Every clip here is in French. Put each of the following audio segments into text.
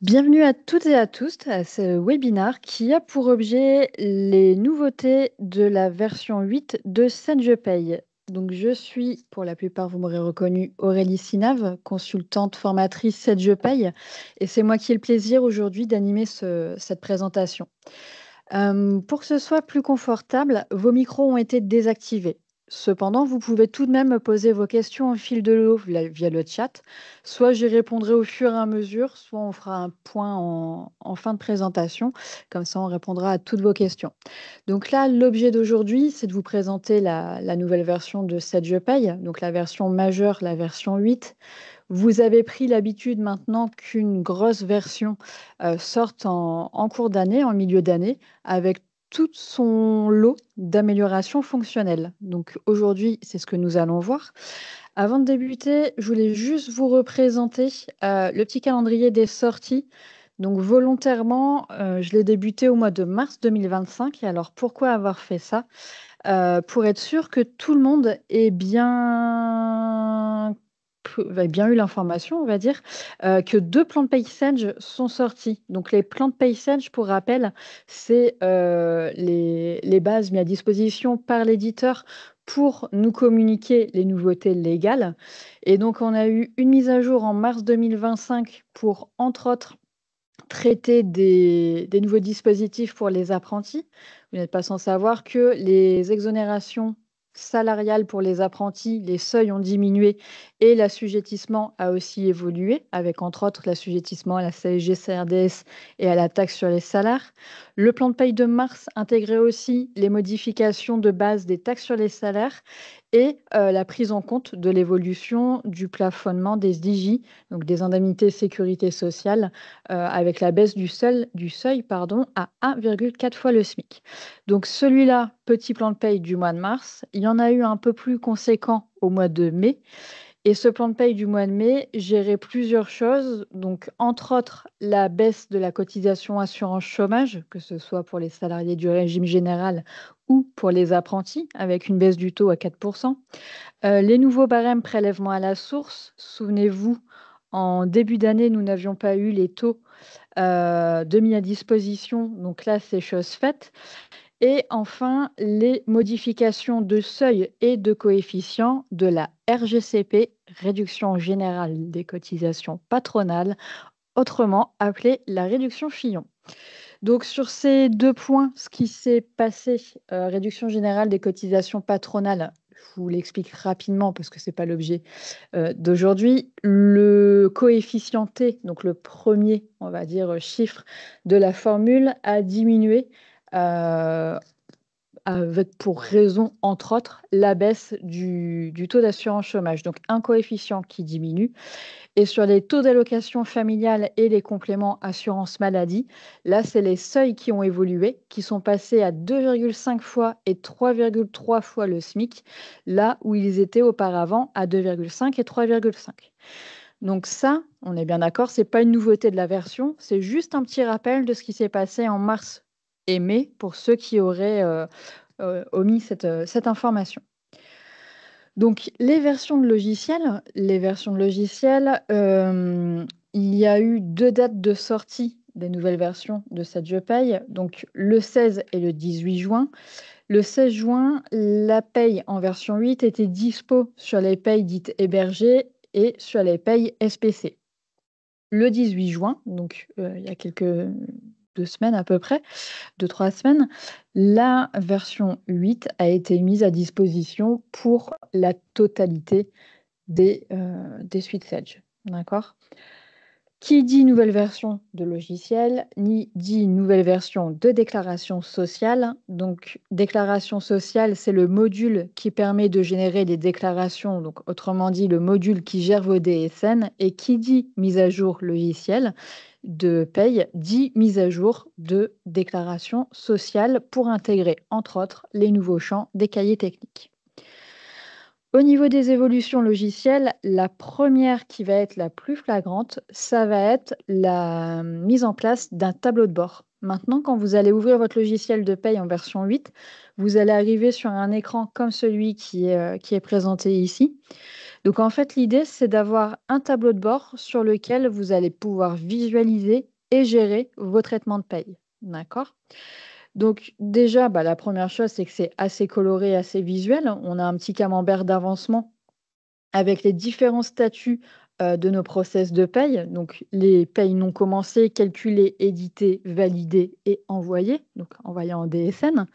Bienvenue à toutes et à tous à ce webinaire qui a pour objet les nouveautés de la version 8 de SendJePay. Donc, je suis, pour la plupart, vous m'aurez reconnu, Aurélie Sinave, consultante formatrice SendJePay, et c'est moi qui ai le plaisir aujourd'hui d'animer cette présentation. Pour que ce soit plus confortable, vos micros ont été désactivés. Cependant, vous pouvez tout de même me poser vos questions au fil de l'eau via le chat. Soit j'y répondrai au fur et à mesure, soit on fera un point en fin de présentation. Comme ça, on répondra à toutes vos questions. Donc là, l'objet d'aujourd'hui, c'est de vous présenter la nouvelle version de SetJePay, donc la version majeure, la version 8. Vous avez pris l'habitude maintenant qu'une grosse version sorte en cours d'année, en milieu d'année, avec tout son lot d'améliorations fonctionnelles. Donc aujourd'hui, c'est ce que nous allons voir. Avant de débuter, je voulais juste vous représenter le petit calendrier des sorties. Donc volontairement, je l'ai débuté au mois de mars 2025. Et alors pourquoi avoir fait ça? Pour être sûr que tout le monde ait bien eu l'information, on va dire, que 2 plans de paysage sont sortis. Donc les plans de paysage, pour rappel, c'est, les bases mises à disposition par l'éditeur pour nous communiquer les nouveautés légales. Et donc on a eu une mise à jour en mars 2025 pour, entre autres, traiter des nouveaux dispositifs pour les apprentis. Vous n'êtes pas sans savoir que les exonérations salariales pour les apprentis, les seuils ont diminué et l'assujettissement a aussi évolué, avec entre autres l'assujettissement à la CSG, CRDS et à la taxe sur les salaires. Le plan de paye de mars intégrait aussi les modifications de base des taxes sur les salaires et la prise en compte de l'évolution du plafonnement des IJ, donc des indemnités sécurité sociale, avec la baisse du seuil à 1,4 fois le SMIC. Donc celui-là, petit plan de paye du mois de mars. Il y en a eu un peu plus conséquent au mois de mai. Et ce plan de paye du mois de mai gérait plusieurs choses. Donc, entre autres, la baisse de la cotisation assurance chômage, que ce soit pour les salariés du régime général ou pour les apprentis, avec une baisse du taux à 4%. Les nouveaux barèmes prélèvement à la source. Souvenez-vous, en début d'année, nous n'avions pas eu les taux de mis à disposition. Donc là, c'est chose faite. Et enfin, les modifications de seuil et de coefficient de la RGCP, réduction générale des cotisations patronales, autrement appelée la réduction Fillon. Donc sur ces 2 points, ce qui s'est passé, réduction générale des cotisations patronales, je vous l'explique rapidement parce que c'est pas l'objet, d'aujourd'hui. Le coefficient T, donc le premier, on va dire, chiffre de la formule, a diminué, avec pour raison, entre autres, la baisse du taux d'assurance chômage. Donc un coefficient qui diminue. Et sur les taux d'allocation familiale et les compléments assurance maladie, là, c'est les seuils qui ont évolué, qui sont passés à 2,5 fois et 3,3 fois le SMIC, là où ils étaient auparavant à 2,5 et 3,5. Donc ça, on est bien d'accord, c'est pas une nouveauté de la version, c'est juste un petit rappel de ce qui s'est passé en mars et mai pour ceux qui auraient omis cette information. Donc les versions de logiciels, il y a eu 2 dates de sortie des nouvelles versions de SetJePay, donc le 16 et le 18 juin. Le 16 juin, la paye en version 8 était dispo sur les payes dites hébergées et sur les payes SPC. Le 18 juin, donc il y a 2 semaines à peu près, 2-3 semaines, la version 8 a été mise à disposition pour la totalité des suites Sage. D'accord? Qui dit nouvelle version de logiciel, ni dit nouvelle version de déclaration sociale. Donc, déclaration sociale, c'est le module qui permet de générer des déclarations, donc autrement dit, le module qui gère vos DSN. Et qui dit mise à jour logiciel de paye, dit mise à jour de déclaration sociale pour intégrer, entre autres, les nouveaux champs des cahiers techniques. Au niveau des évolutions logicielles, la première qui va être la plus flagrante, ça va être la mise en place d'un tableau de bord. Maintenant, quand vous allez ouvrir votre logiciel de paye en version 8, vous allez arriver sur un écran comme celui qui est présenté ici. Donc en fait, l'idée, c'est d'avoir un tableau de bord sur lequel vous allez pouvoir visualiser et gérer vos traitements de paye. D'accord? Donc déjà, bah, la première chose, c'est que c'est assez coloré, assez visuel. On a un petit camembert d'avancement avec les différents statuts, de nos process de paye, donc les payes non commencées, calculées, éditées, validées et envoyées, donc envoyées en DSN.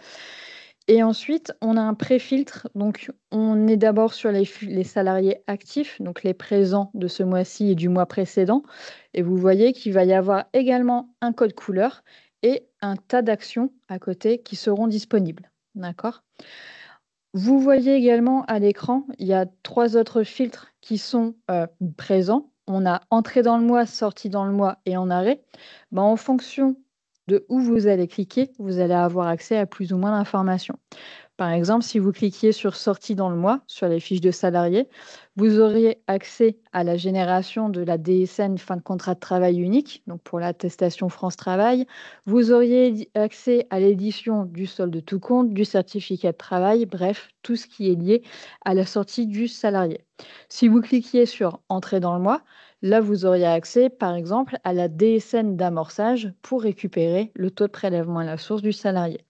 Et ensuite, on a un pré-filtre, donc on est d'abord sur les salariés actifs, donc les présents de ce mois-ci et du mois précédent. Et vous voyez qu'il va y avoir également un code couleur et un tas d'actions à côté qui seront disponibles. D'accord? Vous voyez également à l'écran, il y a 3 autres filtres qui sont, présents. On a entrée dans le mois, sortie dans le mois et en arrêt. Ben, en fonction de où vous allez cliquer, vous allez avoir accès à plus ou moins d'informations. Par exemple, si vous cliquiez sur sortie dans le mois, sur les fiches de salariés, vous auriez accès à la génération de la DSN fin de contrat de travail unique, donc pour l'attestation France Travail. Vous auriez accès à l'édition du solde tout compte, du certificat de travail, bref, tout ce qui est lié à la sortie du salarié. Si vous cliquiez sur entrée dans le mois, là, vous auriez accès, par exemple, à la DSN d'amorçage pour récupérer le taux de prélèvement à la source du salarié.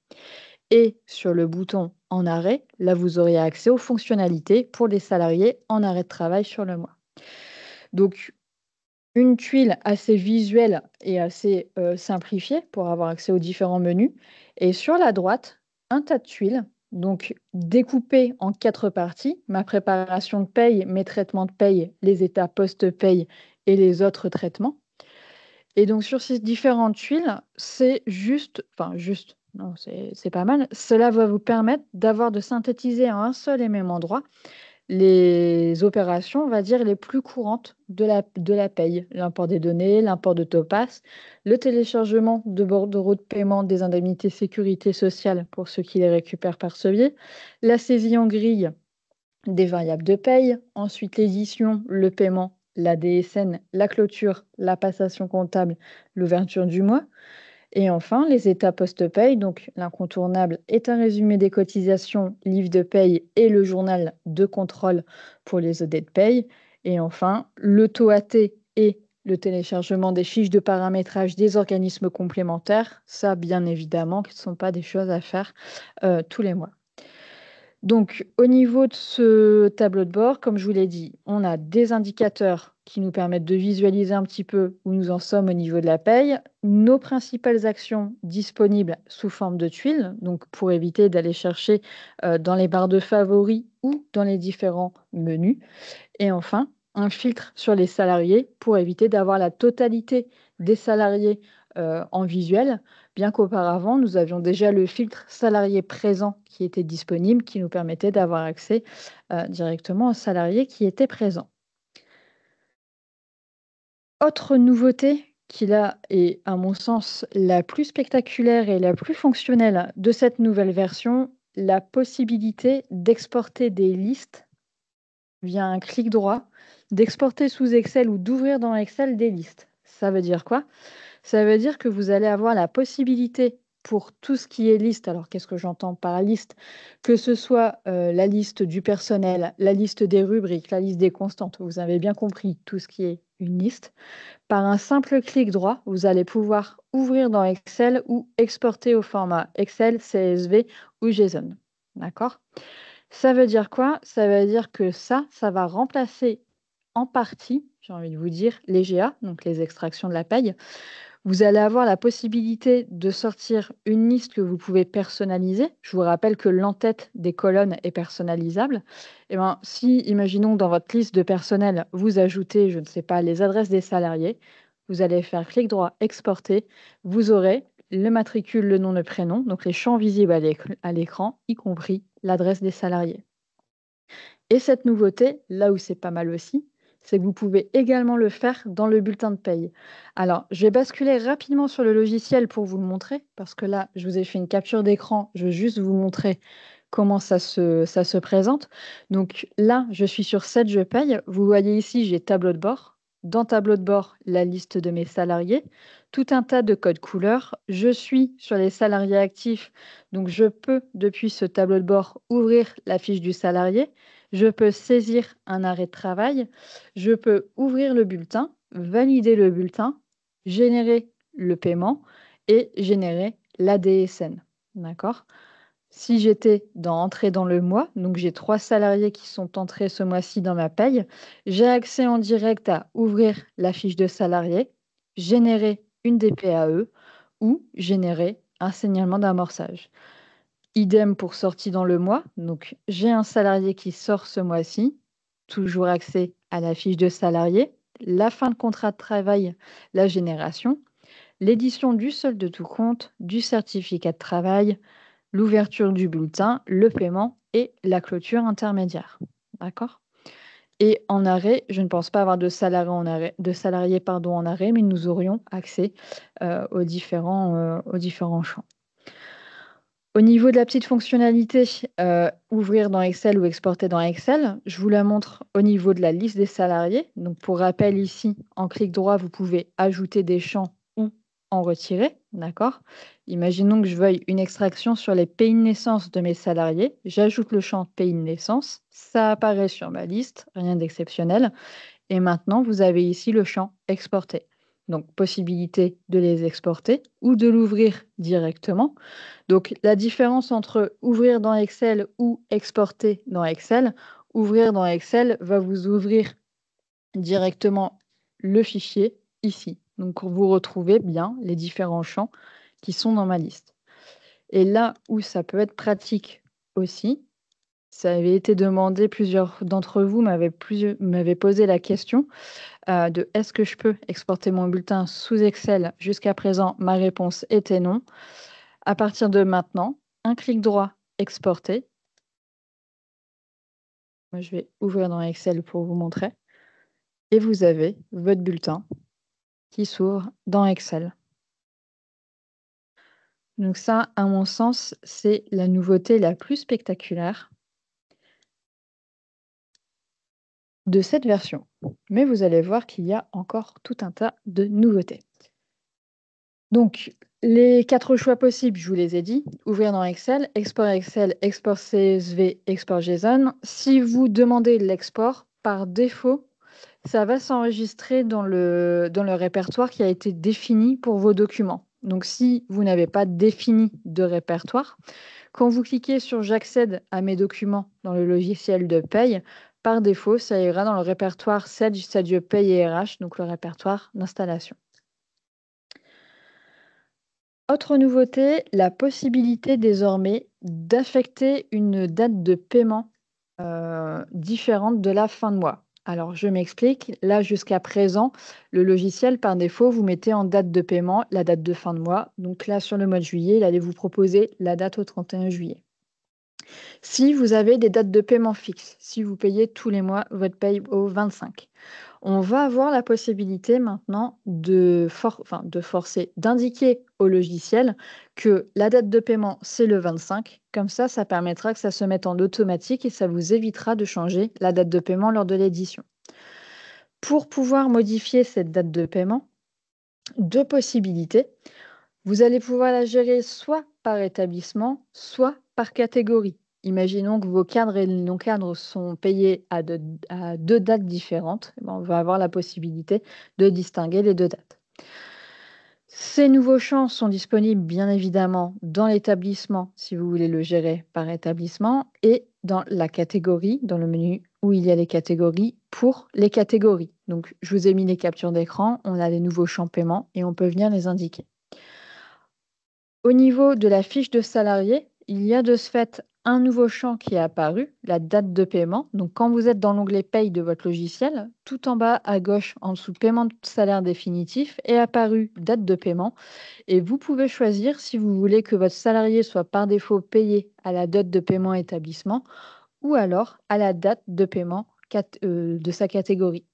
Et sur le bouton en arrêt, là, vous auriez accès aux fonctionnalités pour les salariés en arrêt de travail sur le mois. Donc, une tuile assez visuelle et assez simplifiée pour avoir accès aux différents menus. Et sur la droite, un tas de tuiles, donc découpées en 4 parties, ma préparation de paye, mes traitements de paye, les états post-paye et les autres traitements. Et donc sur ces différentes tuiles, c'est juste, enfin juste, non, c'est pas mal. Cela va vous permettre de synthétiser en un seul et même endroit les opérations, on va dire, les plus courantes de la paye. L'import des données, l'import de Topaz, le téléchargement de bordereaux de paiement des indemnités sécurité sociale pour ceux qui les récupèrent par ce biais, la saisie en grille des variables de paye, ensuite l'édition, le paiement, la DSN, la clôture, la passation comptable, l'ouverture du mois. Et enfin, les états post-paye, donc l'incontournable est un résumé des cotisations, livre de paye et le journal de contrôle pour les audits de paye. Et enfin, le taux AT et le téléchargement des fiches de paramétrage des organismes complémentaires. Ça, bien évidemment, qui ne sont pas des choses à faire tous les mois. Donc, au niveau de ce tableau de bord, comme je vous l'ai dit, on a des indicateurs qui nous permettent de visualiser un petit peu où nous en sommes au niveau de la paye, nos principales actions disponibles sous forme de tuiles, donc pour éviter d'aller chercher dans les barres de favoris ou dans les différents menus. Et enfin, un filtre sur les salariés pour éviter d'avoir la totalité des salariés en visuel, bien qu'auparavant, nous avions déjà le filtre salarié présent qui était disponible, qui nous permettait d'avoir accès directement aux salariés qui étaient présents. Autre nouveauté qui là est, à mon sens, la plus spectaculaire et la plus fonctionnelle de cette nouvelle version, la possibilité d'exporter des listes via un clic droit, d'exporter sous Excel ou d'ouvrir dans Excel des listes. Ça veut dire quoi? Ça veut dire que vous allez avoir la possibilité pour tout ce qui est liste, alors qu'est-ce que j'entends par liste? Que ce soit la liste du personnel, la liste des rubriques, la liste des constantes, vous avez bien compris tout ce qui est une liste. Par un simple clic droit, vous allez pouvoir ouvrir dans Excel ou exporter au format Excel, CSV ou JSON. D'accord? Ça veut dire quoi? Ça veut dire que ça va remplacer en partie, j'ai envie de vous dire, les GA, donc les extractions de la paye. Vous allez avoir la possibilité de sortir une liste que vous pouvez personnaliser. Je vous rappelle que l'entête des colonnes est personnalisable. Et ben, si, imaginons, dans votre liste de personnel, vous ajoutez, je ne sais pas, les adresses des salariés, vous allez faire clic droit, exporter. Vous aurez le matricule, le nom, le prénom, donc les champs visibles à l'écran, y compris l'adresse des salariés. Et cette nouveauté, là où c'est pas mal aussi, c'est que vous pouvez également le faire dans le bulletin de paye. Alors, je vais basculer rapidement sur le logiciel pour vous le montrer, parce que là, je vous ai fait une capture d'écran, je veux juste vous montrer comment ça se présente. Donc là, je suis sur 7 je paye. Vous voyez ici, j'ai tableau de bord. dans Tableau de bord la liste de mes salariés, tout un tas de codes couleurs. Je suis sur les salariés actifs, donc je peux, depuis ce tableau de bord, ouvrir la fiche du salarié. Je peux saisir un arrêt de travail. Je peux ouvrir le bulletin, valider le bulletin, générer le paiement et générer l'ADSN. D'accord? Si j'étais dans Entrer dans le mois, donc j'ai 3 salariés qui sont entrés ce mois-ci dans ma paye, j'ai accès en direct à ouvrir la fiche de salarié, générer une DPAE ou générer un signalement d'amorçage. Idem pour Sortie dans le mois, donc j'ai un salarié qui sort ce mois-ci, toujours accès à la fiche de salarié, la fin de contrat de travail, la génération, l'édition du solde de tout compte, du certificat de travail, l'ouverture du bulletin, le paiement et la clôture intermédiaire. D'accord? Et en arrêt, je ne pense pas avoir de salariés en arrêt, mais nous aurions accès aux différents champs. Au niveau de la petite fonctionnalité, ouvrir dans Excel ou exporter dans Excel, je vous la montre au niveau de la liste des salariés. Donc pour rappel ici, en clic droit, vous pouvez ajouter des champs ou en retirer, d'accord? Imaginons que je veuille une extraction sur les pays de naissance de mes salariés. J'ajoute le champ pays de naissance, ça apparaît sur ma liste, rien d'exceptionnel. Et maintenant, vous avez ici le champ exporter. Donc possibilité de les exporter ou de l'ouvrir directement. Donc, la différence entre ouvrir dans Excel ou exporter dans Excel, ouvrir dans Excel va vous ouvrir directement le fichier ici. Donc, vous retrouvez bien les différents champs qui sont dans ma liste. Et là où ça peut être pratique aussi, ça avait été demandé, plusieurs d'entre vous m'avaient posé la question de est-ce que je peux exporter mon bulletin sous Excel? Jusqu'à présent, ma réponse était non. À partir de maintenant, un clic droit, exporter. Moi, je vais ouvrir dans Excel pour vous montrer. Et vous avez votre bulletin qui s'ouvre dans Excel. Donc ça, à mon sens, c'est la nouveauté la plus spectaculaire de cette version. Mais vous allez voir qu'il y a encore tout un tas de nouveautés. Donc, les 4 choix possibles, je vous les ai dit. Ouvrir dans Excel, export CSV, export JSON. Si vous demandez l'export, par défaut, ça va s'enregistrer dans le répertoire qui a été défini pour vos documents. Donc, si vous n'avez pas défini de répertoire, quand vous cliquez sur «J'accède à mes documents» dans le logiciel de paye, par défaut, ça ira dans le répertoire Sage, Sadio Paye et RH, donc le répertoire d'installation. Autre nouveauté, la possibilité désormais d'affecter une date de paiement différente de la fin de mois. Alors je m'explique, là jusqu'à présent, le logiciel par défaut vous mettez en date de paiement la date de fin de mois. Donc là sur le mois de juillet, il allait vous proposer la date au 31 juillet. Si vous avez des dates de paiement fixes, si vous payez tous les mois votre paye au 25, on va avoir la possibilité maintenant de forcer, d'indiquer au logiciel que la date de paiement, c'est le 25. Comme ça permettra que ça se mette en automatique et ça vous évitera de changer la date de paiement lors de l'édition. Pour pouvoir modifier cette date de paiement, 2 possibilités. Vous allez pouvoir la gérer soit par établissement, soit par catégorie. Imaginons que vos cadres et non-cadres sont payés à 2 dates différentes. On va avoir la possibilité de distinguer les 2 dates. Ces nouveaux champs sont disponibles bien évidemment dans l'établissement, si vous voulez le gérer par établissement, et dans la catégorie, dans le menu où il y a les catégories, pour les catégories. Donc, je vous ai mis les captures d'écran, on a les nouveaux champs paiement et on peut venir les indiquer. Au niveau de la fiche de salarié, il y a de ce fait un nouveau champ qui est apparu, la date de paiement. Donc, quand vous êtes dans l'onglet Paye de votre logiciel, tout en bas à gauche, en dessous Paiement de salaire définitif, est apparu date de paiement. Et vous pouvez choisir si vous voulez que votre salarié soit par défaut payé à la date de paiement établissement ou alors à la date de paiement de sa catégorie.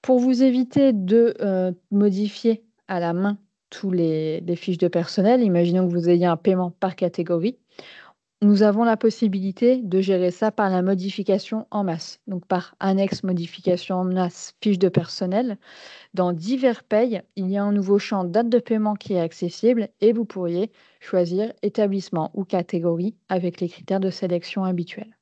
Pour vous éviter de modifier à la main tous les fiches de personnel, imaginons que vous ayez un paiement par catégorie, nous avons la possibilité de gérer ça par la modification en masse, donc par annexe modification en masse fiche de personnel. Dans divers payes, il y a un nouveau champ date de paiement qui est accessible et vous pourriez choisir établissement ou catégorie avec les critères de sélection habituels.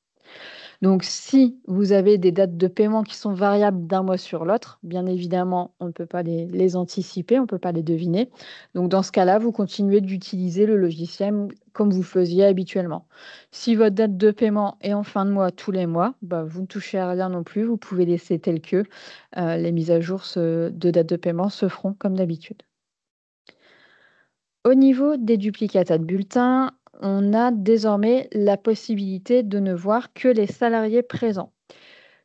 Donc, si vous avez des dates de paiement qui sont variables d'un mois sur l'autre, bien évidemment, on ne peut pas les anticiper, on ne peut pas les deviner. Donc, dans ce cas-là, vous continuez d'utiliser le logiciel comme vous faisiez habituellement. Si votre date de paiement est en fin de mois tous les mois, bah, vous ne touchez à rien non plus. Vous pouvez laisser tel que les mises à jour de date de paiement se feront comme d'habitude. Au niveau des duplicata de bulletins, on a désormais la possibilité de ne voir que les salariés présents.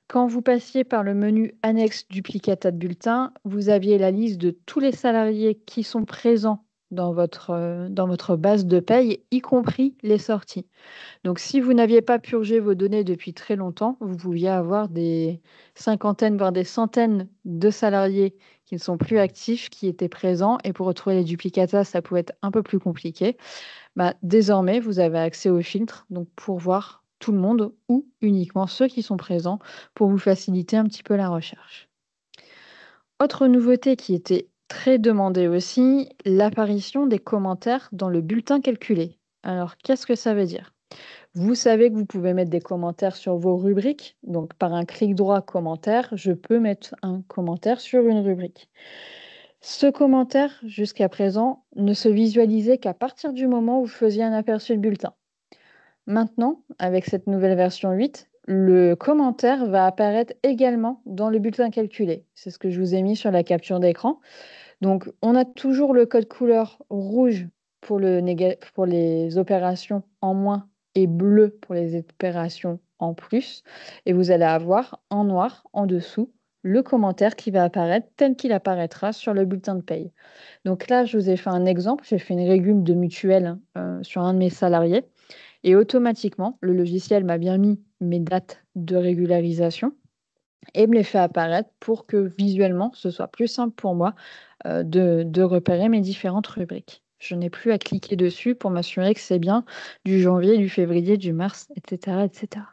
Quand vous passiez par le menu annexe duplicata de bulletin, vous aviez la liste de tous les salariés qui sont présents dans votre base de paye, y compris les sorties. Donc, si vous n'aviez pas purgé vos données depuis très longtemps, vous pouviez avoir des cinquantaines, voire des centaines de salariés qui ne sont plus actifs, qui étaient présents. Et pour retrouver les duplicata, ça pouvait être un peu plus compliqué. Bah, désormais, vous avez accès au filtre, donc pour voir tout le monde ou uniquement ceux qui sont présents pour vous faciliter un petit peu la recherche. Autre nouveauté qui était très demandée aussi, l'apparition des commentaires dans le bulletin calculé. Alors, qu'est-ce que ça veut dire? Vous savez que vous pouvez mettre des commentaires sur vos rubriques. Donc, par un clic droit commentaire, je peux mettre un commentaire sur une rubrique. Ce commentaire, jusqu'à présent, ne se visualisait qu'à partir du moment où vous faisiez un aperçu de bulletin. Maintenant, avec cette nouvelle version 8, le commentaire va apparaître également dans le bulletin calculé. C'est ce que je vous ai mis sur la capture d'écran. Donc, on a toujours le code couleur rouge pour les opérations en moins et bleu pour les opérations en plus. Et vous allez avoir en noir, en dessous, le commentaire qui va apparaître tel qu'il apparaîtra sur le bulletin de paye. Donc là, je vous ai fait un exemple. J'ai fait une régule de mutuelle sur un de mes salariés. Et automatiquement, le logiciel m'a bien mis mes dates de régularisation et me les fait apparaître pour que visuellement, ce soit plus simple pour moi de repérer mes différentes rubriques. Je n'ai plus à cliquer dessus pour m'assurer que c'est bien du janvier, du février, du mars, etc., etc.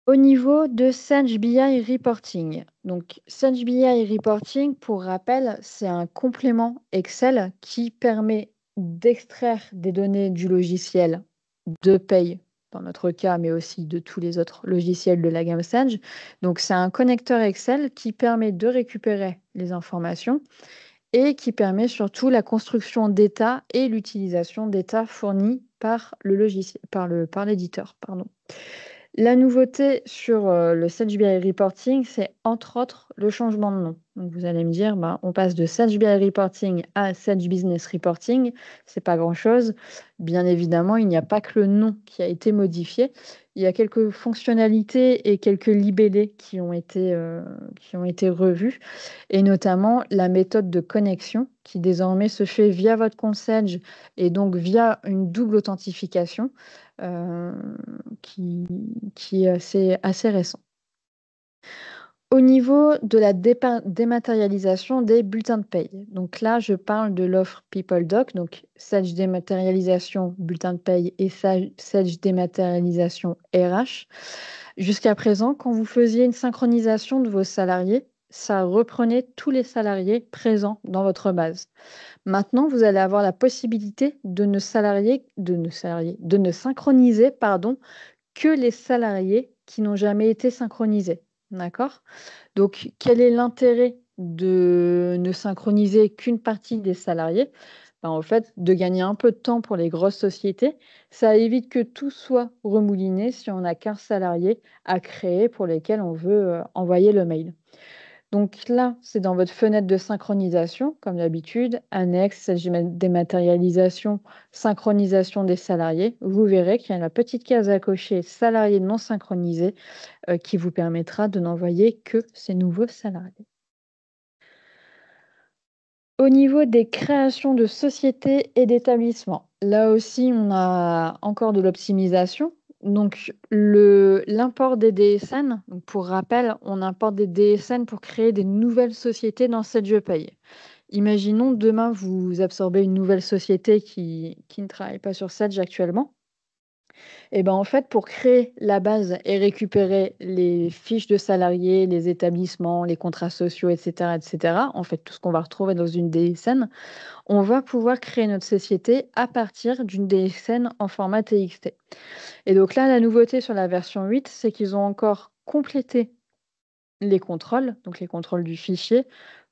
Au niveau de Sage BI Reporting. Donc, Sage BI Reporting, pour rappel, c'est un complément Excel qui permet d'extraire des données du logiciel de paye, dans notre cas, mais aussi de tous les autres logiciels de la gamme Sage. Donc, c'est un connecteur Excel qui permet de récupérer les informations et qui permet surtout la construction d'états et l'utilisation d'états fournis par le logiciel, par l'éditeur, pardon. La nouveauté sur, le Sage BI Reporting, c'est entre autres le changement de nom. Donc vous allez me dire, bah, on passe de Sage BI Reporting à Sage Business Reporting, c'est pas grand-chose. Bien évidemment, il n'y a pas que le nom qui a été modifié. Il y a quelques fonctionnalités et quelques libellés qui ont été revus et notamment la méthode de connexion qui désormais se fait via votre compte Sage et donc via une double authentification, heu, qui est assez récent. Au niveau de la dématérialisation des bulletins de paye, donc là, je parle de l'offre PeopleDoc, donc Sage Dématérialisation bulletin de paye et Sage Dématérialisation RH. Jusqu'à présent, quand vous faisiez une synchronisation de vos salariés, ça reprenait tous les salariés présents dans votre base. Maintenant, vous allez avoir la possibilité de ne synchroniser, pardon, que les salariés qui n'ont jamais été synchronisés. D'accord? Donc, quel est l'intérêt de ne synchroniser qu'une partie des salariés? Ben, en fait, de gagner un peu de temps pour les grosses sociétés. Ça évite que tout soit remouliné si on n'a qu'un salarié à créer pour lesquels on veut envoyer le mail. Donc là, c'est dans votre fenêtre de synchronisation, comme d'habitude, annexe, dématérialisation, synchronisation des salariés. Vous verrez qu'il y a la petite case à cocher salariés non synchronisés qui vous permettra de n'envoyer que ces nouveaux salariés. Au niveau des créations de sociétés et d'établissements, là aussi, on a encore de l'optimisation. Donc, l'import des DSN, donc pour rappel, on importe des DSN pour créer des nouvelles sociétés dans cette Je Paye. Imaginons demain, vous absorbez une nouvelle société qui ne travaille pas sur Sedge actuellement. Et ben, en fait, pour créer la base et récupérer les fiches de salariés, les établissements, les contrats sociaux, et cetera, en fait, tout ce qu'on va retrouver dans une DSN, on va pouvoir créer notre société à partir d'une DSN en format TXT. Et donc là, la nouveauté sur la version 8, c'est qu'ils ont encore complété les contrôles, donc les contrôles du fichier,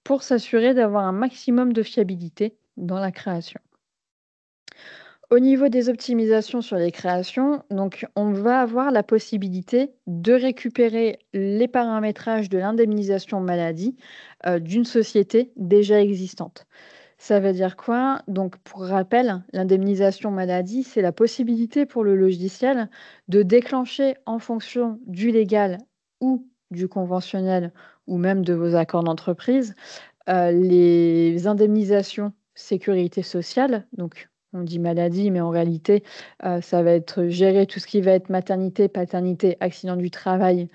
pour s'assurer d'avoir un maximum de fiabilité dans la création. Au niveau des optimisations sur les créations, donc on va avoir la possibilité de récupérer les paramétrages de l'indemnisation maladie d'une société déjà existante. Ça veut dire quoi? Donc, pour rappel, l'indemnisation maladie, c'est la possibilité pour le logiciel de déclencher en fonction du légal ou du conventionnel ou même de vos accords d'entreprise les indemnisations sécurité sociale, donc on dit maladie, mais en réalité, ça va être gérer tout ce qui va être maternité, paternité, accident du travail,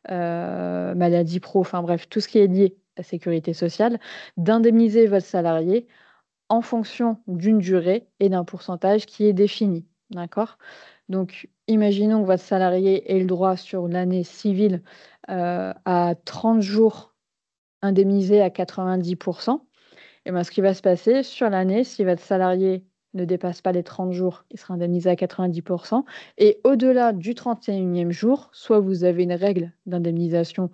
maladie pro, enfin bref, tout ce qui est lié à sécurité sociale, d'indemniser votre salarié en fonction d'une durée et d'un pourcentage qui est défini, d'accord? Donc imaginons que votre salarié ait le droit sur l'année civile, à 30 jours indemnisés à 90. Et ben, ce qui va se passer sur l'année, si votre salarié ne dépasse pas les 30 jours, il sera indemnisé à 90 et au-delà du 31e jour, soit vous avez une règle d'indemnisation,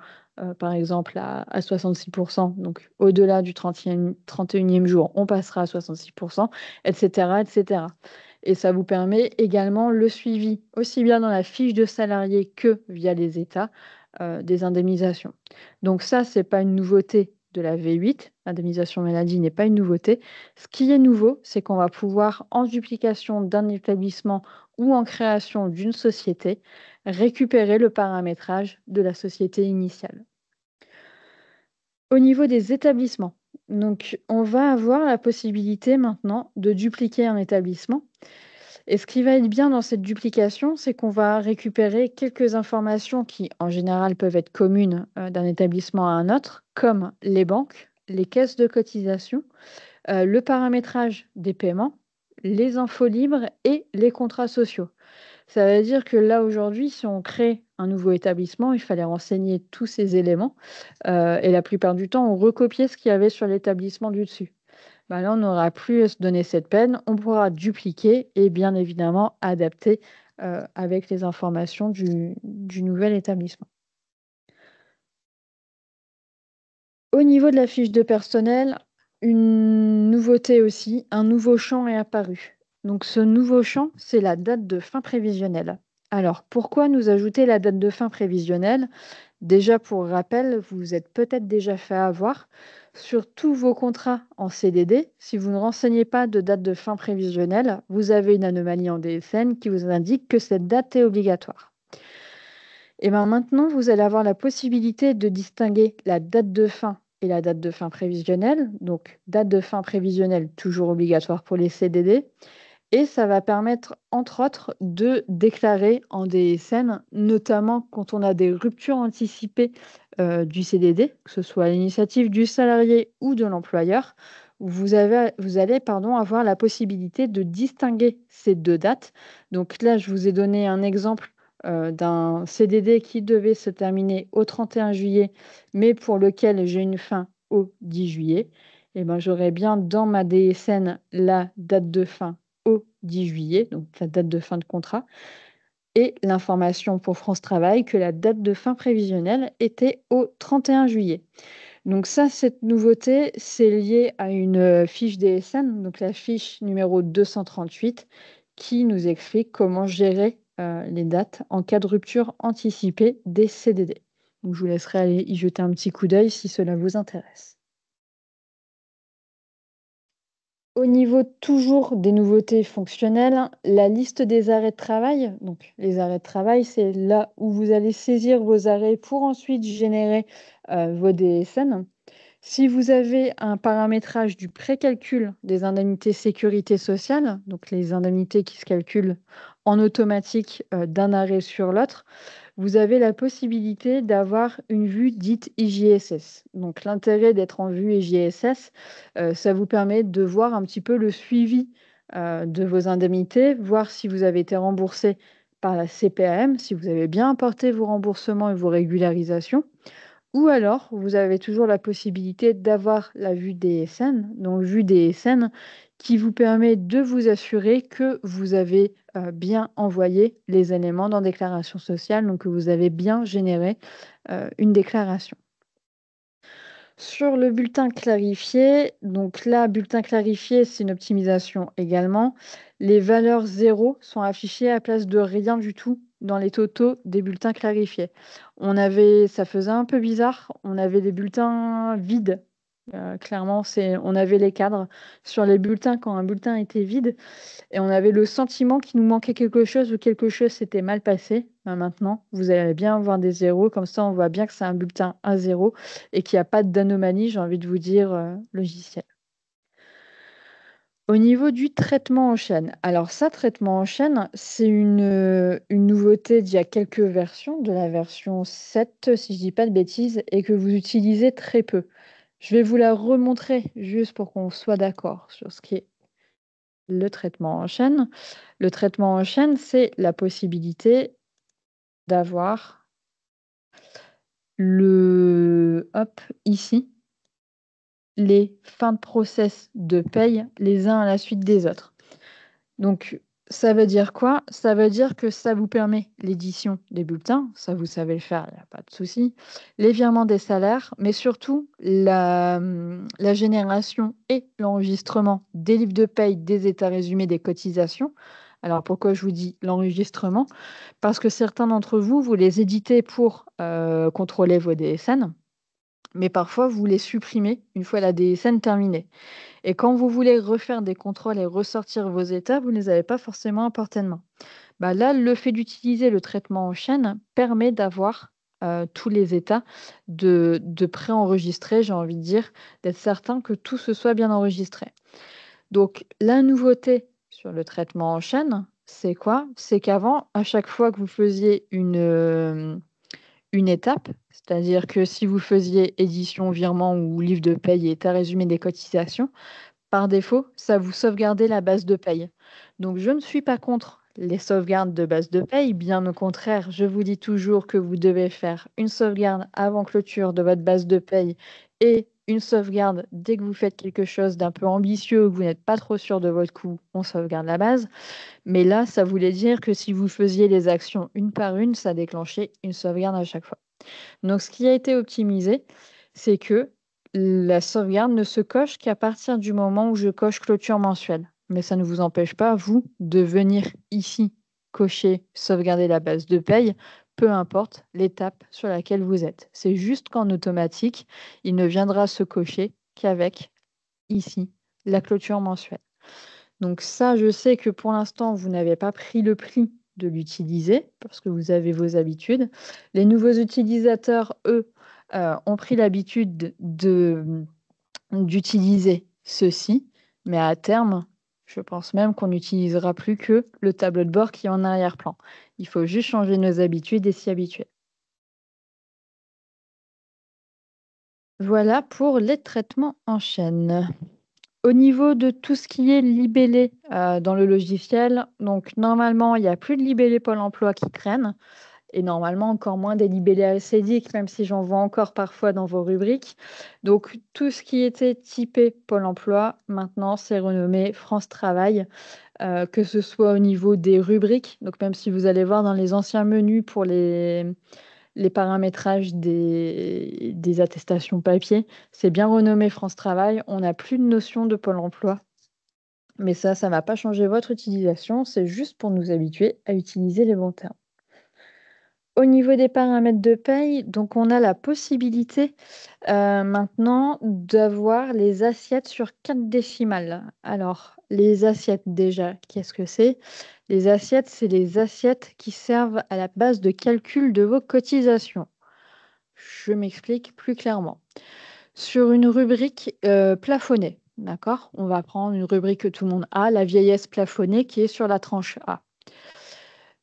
par exemple à 66 donc au-delà du 31e jour, on passera à 66 et cetera et cetera. Et ça vous permet également le suivi, aussi bien dans la fiche de salarié que via les états, des indemnisations. Donc ça, c'est pas une nouveauté de la V8, l'indemnisation maladie n'est pas une nouveauté. Ce qui est nouveau, c'est qu'on va pouvoir, en duplication d'un établissement ou en création d'une société, récupérer le paramétrage de la société initiale. Au niveau des établissements, donc on va avoir la possibilité maintenant de dupliquer un établissement. Et ce qui va être bien dans cette duplication, c'est qu'on va récupérer quelques informations qui, en général, peuvent être communes d'un établissement à un autre, comme les banques, les caisses de cotisation, le paramétrage des paiements, les infos libres et les contrats sociaux. Ça veut dire que là, aujourd'hui, si on crée un nouveau établissement, il fallait renseigner tous ces éléments et la plupart du temps, on recopiait ce qu'il y avait sur l'établissement du dessus. Bah, là, on n'aura plus à se donner cette peine. On pourra dupliquer et bien évidemment adapter, avec les informations du nouvel établissement. Au niveau de la fiche de personnel, une nouveauté aussi, un nouveau champ est apparu. Donc ce nouveau champ, c'est la date de fin prévisionnelle. Alors pourquoi nous ajouter la date de fin prévisionnelle? Déjà pour rappel, vous vous êtes peut-être déjà fait avoir. Sur tous vos contrats en CDD, si vous ne renseignez pas de date de fin prévisionnelle, vous avez une anomalie en DSN qui vous indique que cette date est obligatoire. Et ben maintenant, vous allez avoir la possibilité de distinguer la date de fin et la date de fin prévisionnelle. Donc, date de fin prévisionnelle, toujours obligatoire pour les CDD. Et ça va permettre, entre autres, de déclarer en DSN, notamment quand on a des ruptures anticipées du CDD, que ce soit à l'initiative du salarié ou de l'employeur. Vous allez avoir la possibilité de distinguer ces deux dates. Donc là, je vous ai donné un exemple d'un CDD qui devait se terminer au 31 juillet, mais pour lequel j'ai une fin au 10 juillet. Et ben, j'aurai bien dans ma DSN la date de fin au 10 juillet, donc la date de fin de contrat, et l'information pour France Travail que la date de fin prévisionnelle était au 31 juillet. Donc ça, cette nouveauté, c'est lié à une fiche DSN, donc la fiche numéro 238, qui nous explique comment gérer les dates en cas de rupture anticipée des CDD. Donc je vous laisserai aller y jeter un petit coup d'œil si cela vous intéresse. Au niveau toujours des nouveautés fonctionnelles, la liste des arrêts de travail, donc les arrêts de travail, c'est là où vous allez saisir vos arrêts pour ensuite générer vos DSN. Si vous avez un paramétrage du précalcul des indemnités sécurité sociale, donc les indemnités qui se calculent en automatique, d'un arrêt sur l'autre, vous avez la possibilité d'avoir une vue dite IJSS. Donc l'intérêt d'être en vue IJSS, ça vous permet de voir un petit peu le suivi, de vos indemnités, voir si vous avez été remboursé par la CPAM, si vous avez bien apporté vos remboursements et vos régularisations. Ou alors, vous avez toujours la possibilité d'avoir la vue DSN, donc vue DSN, qui vous permet de vous assurer que vous avez bien envoyé les éléments dans déclaration sociale, donc que vous avez bien généré une déclaration. Sur le bulletin clarifié, donc là, bulletin clarifié, c'est une optimisation également. Les valeurs 0 sont affichées à place de rien du tout dans les totaux des bulletins clarifiés. Ça faisait un peu bizarre, on avait des bulletins vides. Clairement, on avait les cadres sur les bulletins quand un bulletin était vide. Et on avait le sentiment qu'il nous manquait quelque chose ou quelque chose s'était mal passé. Maintenant, vous allez bien voir des zéros, comme ça on voit bien que c'est un bulletin à 0 et qu'il y a pas d'anomalie, j'ai envie de vous dire, logicielle. Au niveau du traitement en chaîne, alors ça, traitement en chaîne, c'est une nouveauté d'il y a quelques versions, de la version 7, si je dis pas de bêtises, et que vous utilisez très peu. Je vais vous la remontrer juste pour qu'on soit d'accord sur ce qui est le traitement en chaîne. Le traitement en chaîne, c'est la possibilité d'avoir ici, les fins de process de paye les uns à la suite des autres. Donc, ça veut dire quoi? Ça veut dire que ça vous permet l'édition des bulletins, ça vous savez le faire, il y a pas de souci, les virements des salaires, mais surtout la génération et l'enregistrement des livres de paye, des états résumés des cotisations. Alors pourquoi je vous dis l'enregistrement? Parce que certains d'entre vous, vous les éditez pour, contrôler vos DSN, mais parfois vous les supprimez une fois la DSN terminée. Et quand vous voulez refaire des contrôles et ressortir vos états, vous ne les avez pas forcément à portée de main. Bah là, le fait d'utiliser le traitement en chaîne permet d'avoir tous les états de préenregistrés, j'ai envie de dire, d'être certain que tout se soit bien enregistré. Donc la nouveauté sur le traitement en chaîne, c'est quoi? C'est qu'avant, à chaque fois que vous faisiez une étape, c'est-à-dire que si vous faisiez édition, virement ou livre de paye et état résumé des cotisations, par défaut, ça vous sauvegardait la base de paye. Donc je ne suis pas contre les sauvegardes de base de paye, bien au contraire, je vous dis toujours que vous devez faire une sauvegarde avant clôture de votre base de paye et une sauvegarde dès que vous faites quelque chose d'un peu ambitieux ou que vous n'êtes pas trop sûr de votre coût, on sauvegarde la base. Mais là, ça voulait dire que si vous faisiez les actions une par une, ça déclenchait une sauvegarde à chaque fois. Donc ce qui a été optimisé, c'est que la sauvegarde ne se coche qu'à partir du moment où je coche clôture mensuelle. Mais ça ne vous empêche pas, vous, de venir ici cocher sauvegarder la base de paye, peu importe l'étape sur laquelle vous êtes. C'est juste qu'en automatique, il ne viendra se cocher qu'avec ici la clôture mensuelle. Donc ça, je sais que pour l'instant, vous n'avez pas pris le prix de l'utiliser parce que vous avez vos habitudes. Les nouveaux utilisateurs, eux, ont pris l'habitude d'utiliser ceci, mais à terme, je pense même qu'on n'utilisera plus que le tableau de bord qui est en arrière-plan. Il faut juste changer nos habitudes et s'y habituer. Voilà pour les traitements en chaîne. Au niveau de tout ce qui est libellé, dans le logiciel, donc normalement, il n'y a plus de libellés Pôle emploi qui traînent et normalement encore moins des libellés ACDIC, même si j'en vois encore parfois dans vos rubriques. Donc tout ce qui était typé Pôle emploi, maintenant c'est renommé France Travail, que ce soit au niveau des rubriques, donc même si vous allez voir dans les anciens menus pour les paramétrages des attestations papier, c'est bien renommé France Travail. On n'a plus de notion de Pôle emploi. Mais ça ne va pas changer votre utilisation, c'est juste pour nous habituer à utiliser les bons termes. Au niveau des paramètres de paye, donc on a la possibilité, maintenant d'avoir les assiettes sur 4 décimales. Alors, les assiettes déjà, qu'est-ce que c'est? Les assiettes, c'est les assiettes qui servent à la base de calcul de vos cotisations. Je m'explique plus clairement. Sur une rubrique, plafonnée, d'accord? On va prendre une rubrique que tout le monde a, la vieillesse plafonnée qui est sur la tranche A.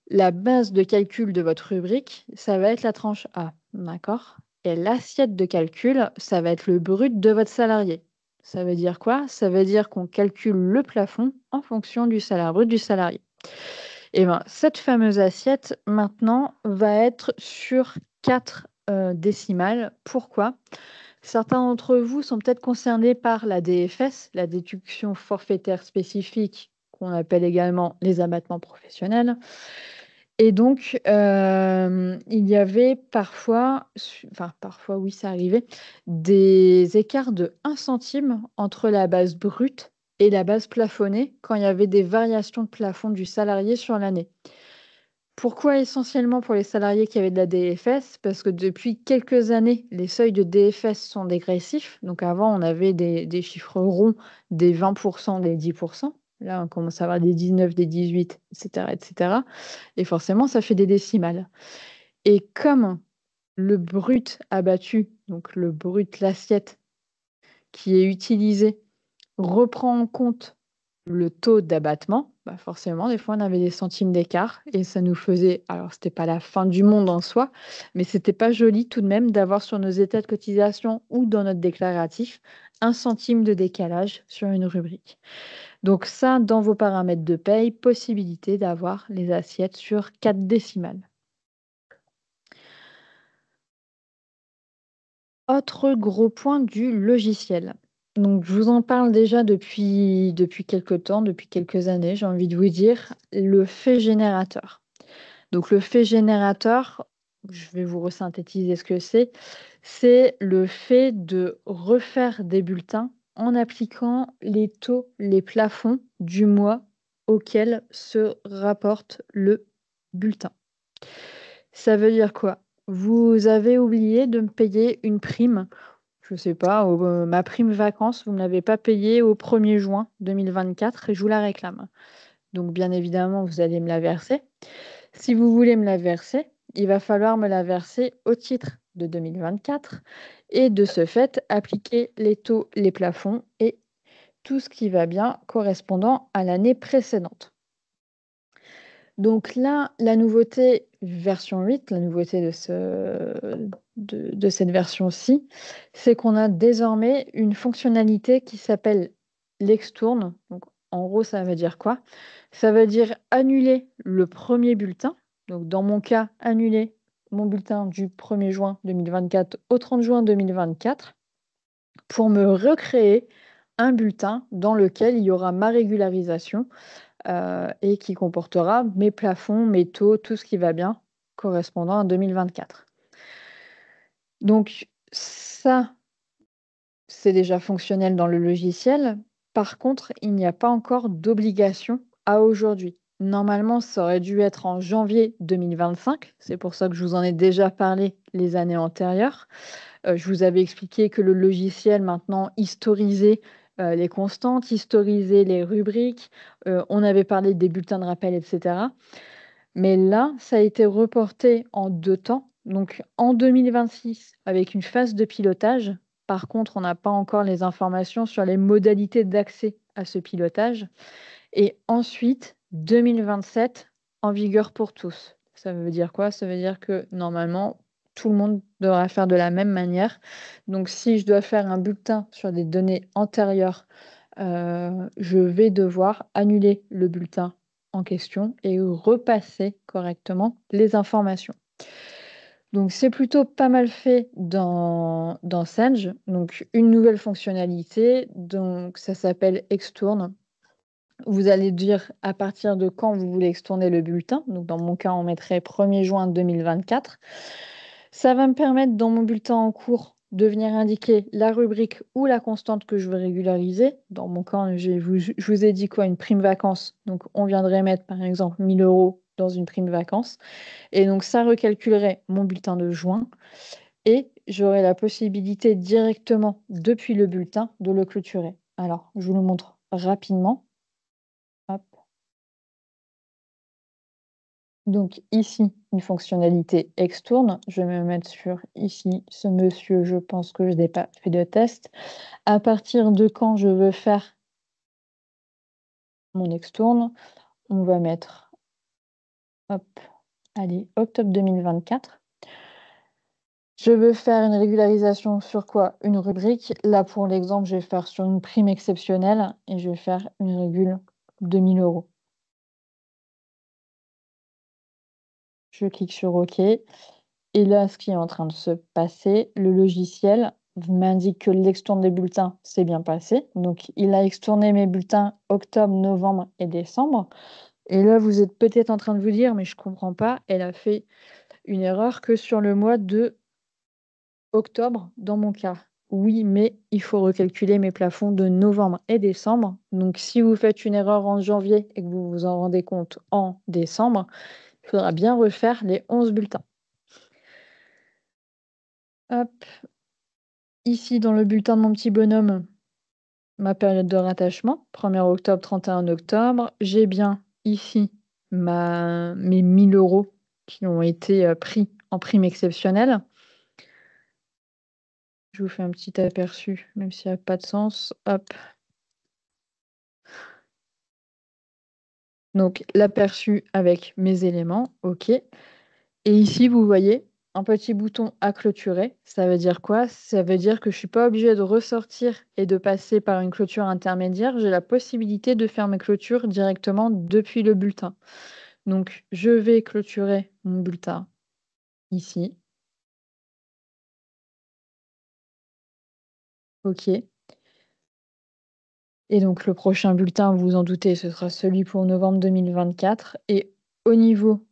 La base de calcul de votre rubrique, ça va être la tranche A, d'accord? Et l'assiette de calcul, ça va être le brut de votre salarié. Ça veut dire quoi? Ça veut dire qu'on calcule le plafond en fonction du salaire brut du salarié. Et ben, cette fameuse assiette, maintenant, va être sur 4 décimales. Pourquoi? Certains d'entre vous sont peut-être concernés par la DFS, la déduction forfaitaire spécifique, qu'on appelle également les abattements professionnels. Et donc, il y avait parfois oui, ça arrivait, des écarts de 1 centime entre la base brute et la base plafonnée quand il y avait des variations de plafond du salarié sur l'année. Pourquoi essentiellement pour les salariés qui avaient de la DFS? Parce que depuis quelques années, les seuils de DFS sont dégressifs. Donc avant, on avait des chiffres ronds, des 20%, des 10%. Là, on commence à avoir des 19, des 18, et cetera, et cetera. Et forcément, ça fait des décimales. Et comme le brut abattu, donc le brut, l'assiette qui est utilisé, reprend en compte le taux d'abattement, bah, forcément, des fois, on avait des centimes d'écart et ça nous faisait alors c'était pas la fin du monde en soi, mais c'était pas joli tout de même d'avoir sur nos états de cotisation ou dans notre déclaratif 1 centime de décalage sur une rubrique. Donc ça, dans vos paramètres de paye, possibilité d'avoir les assiettes sur 4 décimales. Autre gros point du logiciel. Donc je vous en parle déjà depuis quelque temps, depuis quelques années, j'ai envie de vous dire, le fait générateur. Donc le fait générateur, je vais vous resynthétiser ce que c'est le fait de refaire des bulletins en appliquant les taux, les plafonds du mois auquel se rapporte le bulletin. Ça veut dire quoi? Vous avez oublié de me payer une prime, je sais pas, ma prime vacances, vous ne me l'avez pas payée au 1er juin 2024 et je vous la réclame. Donc bien évidemment, vous allez me la verser. Si vous voulez me la verser, il va falloir me la verser au titre de 2024 et de ce fait, appliquer les taux, les plafonds et tout ce qui va bien correspondant à l'année précédente. Donc là, la nouveauté version 8, la nouveauté de cette version-ci, c'est qu'on a désormais une fonctionnalité qui s'appelle l'extourne. Donc en gros, ça veut dire quoi? Ça veut dire annuler le premier bulletin. Donc dans mon cas, annuler mon bulletin du 1er juin 2024 au 30 juin 2024 pour me recréer un bulletin dans lequel il y aura ma régularisation et qui comportera mes plafonds, mes taux, tout ce qui va bien correspondant à 2024. Donc ça, c'est déjà fonctionnel dans le logiciel. Par contre, il n'y a pas encore d'obligation à aujourd'hui. Normalement, ça aurait dû être en janvier 2025. C'est pour ça que je vous en ai déjà parlé les années antérieures. Je vous avais expliqué que le logiciel maintenant historisait, les constantes, historisait les rubriques, on avait parlé des bulletins de rappel et cetera. Mais là, ça a été reporté en 2 temps. Donc en 2026 avec une phase de pilotage. Par contre, on n'a pas encore les informations sur les modalités d'accès à ce pilotage et ensuite 2027 en vigueur pour tous. Ça veut dire quoi? Ça veut dire que normalement, tout le monde devra faire de la même manière. Donc si je dois faire un bulletin sur des données antérieures, je vais devoir annuler le bulletin en question et repasser correctement les informations. Donc c'est plutôt pas mal fait dans Senge. Donc une nouvelle fonctionnalité, donc ça s'appelle extourne. Vous allez dire à partir de quand vous voulez extourner le bulletin. Donc dans mon cas, on mettrait 1er juin 2024. Ça va me permettre dans mon bulletin en cours de venir indiquer la rubrique ou la constante que je veux régulariser. Dans mon cas, je vous ai dit quoi? Une prime vacances. Donc on viendrait mettre par exemple 1 000 € dans une prime vacances et donc ça recalculerait mon bulletin de juin et j'aurai la possibilité directement depuis le bulletin de le clôturer. Alors, je vous le montre rapidement. Hop. Donc ici, une fonctionnalité extourne. Je vais me mettre sur ici, ce monsieur, je pense que je n'ai pas fait de test. À partir de quand je veux faire mon extourne, on va mettre, hop, allez, octobre 2024. Je veux faire une régularisation sur quoi? Une rubrique. Là, pour l'exemple, je vais faire sur une prime exceptionnelle et je vais faire une régule de 1 000 €. Je clique sur OK. Et là, ce qui est en train de se passer, le logiciel m'indique que l'extourne des bulletins s'est bien passé. Donc, il a extourné mes bulletins octobre, novembre et décembre. Et là, vous êtes peut-être en train de vous dire, mais je comprends pas, elle a fait une erreur que sur le mois de octobre dans mon cas. Oui, mais il faut recalculer mes plafonds de novembre et décembre. Donc, si vous faites une erreur en janvier et que vous vous en rendez compte en décembre, il faudra bien refaire les 11 bulletins. Hop, ici dans le bulletin de mon petit bonhomme, ma période de rattachement, 1er octobre, 31 octobre. J'ai bien ici mes 1 000 € qui ont été pris en prime exceptionnelle. Je vous fais un petit aperçu, même s'il n'y a pas de sens. Hop. Donc l'aperçu avec mes éléments, OK. Et ici, vous voyez un petit bouton à clôturer. Ça veut dire quoi? Ça veut dire que je ne suis pas obligée de ressortir et de passer par une clôture intermédiaire. J'ai la possibilité de faire mes clôtures directement depuis le bulletin. Donc je vais clôturer mon bulletin ici. OK. Et donc le prochain bulletin, vous vous en doutez, ce sera celui pour novembre 2024. Et au niveau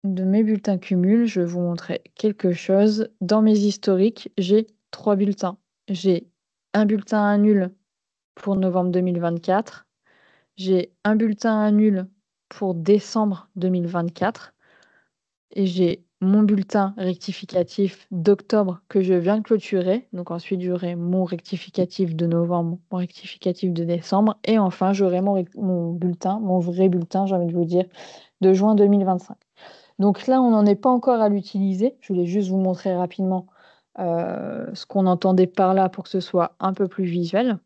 de mes bulletins cumul, je vais vous montrer quelque chose. Dans mes historiques, j'ai 3 bulletins. J'ai un bulletin nul pour novembre 2024. J'ai un bulletin nul pour décembre 2024. Et j'ai mon bulletin rectificatif d'octobre que je viens de clôturer. Donc ensuite, j'aurai mon rectificatif de novembre, mon rectificatif de décembre. Et enfin, j'aurai mon bulletin, mon vrai bulletin, j'ai envie de vous dire, de juin 2025. Donc là, on n'en est pas encore à l'utiliser. Je voulais juste vous montrer rapidement ce qu'on entendait par là pour que ce soit un peu plus visuel.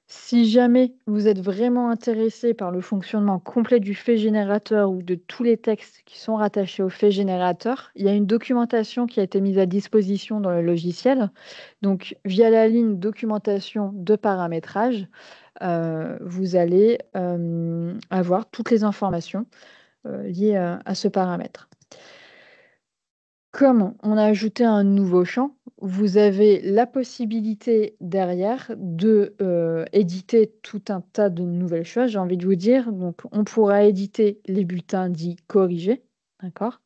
Si jamais vous êtes vraiment intéressé par le fonctionnement complet du fait générateur ou de tous les textes qui sont rattachés au fait générateur, il y a une documentation qui a été mise à disposition dans le logiciel. Donc, via la ligne documentation de paramétrage, vous allez avoir toutes les informations liées à ce paramètre. Comme on a ajouté un nouveau champ, vous avez la possibilité derrière de, éditer tout un tas de nouvelles choses, j'ai envie de vous dire. Donc on pourra éditer les bulletins dits corrigés, d'accord?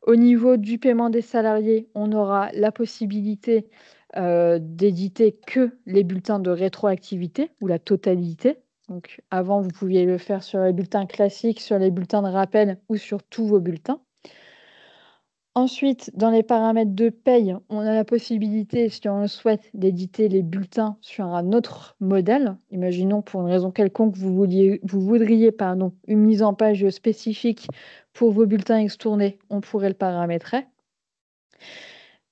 Au niveau du paiement des salariés, on aura la possibilité, d'éditer que les bulletins de rétroactivité ou la totalité. Donc avant, vous pouviez le faire sur les bulletins classiques, sur les bulletins de rappel ou sur tous vos bulletins. Ensuite, dans les paramètres de paye, on a la possibilité, si on le souhaite, d'éditer les bulletins sur un autre modèle. Imaginons pour une raison quelconque, vous voudriez une mise en page spécifique pour vos bulletins extournés, on pourrait le paramétrer.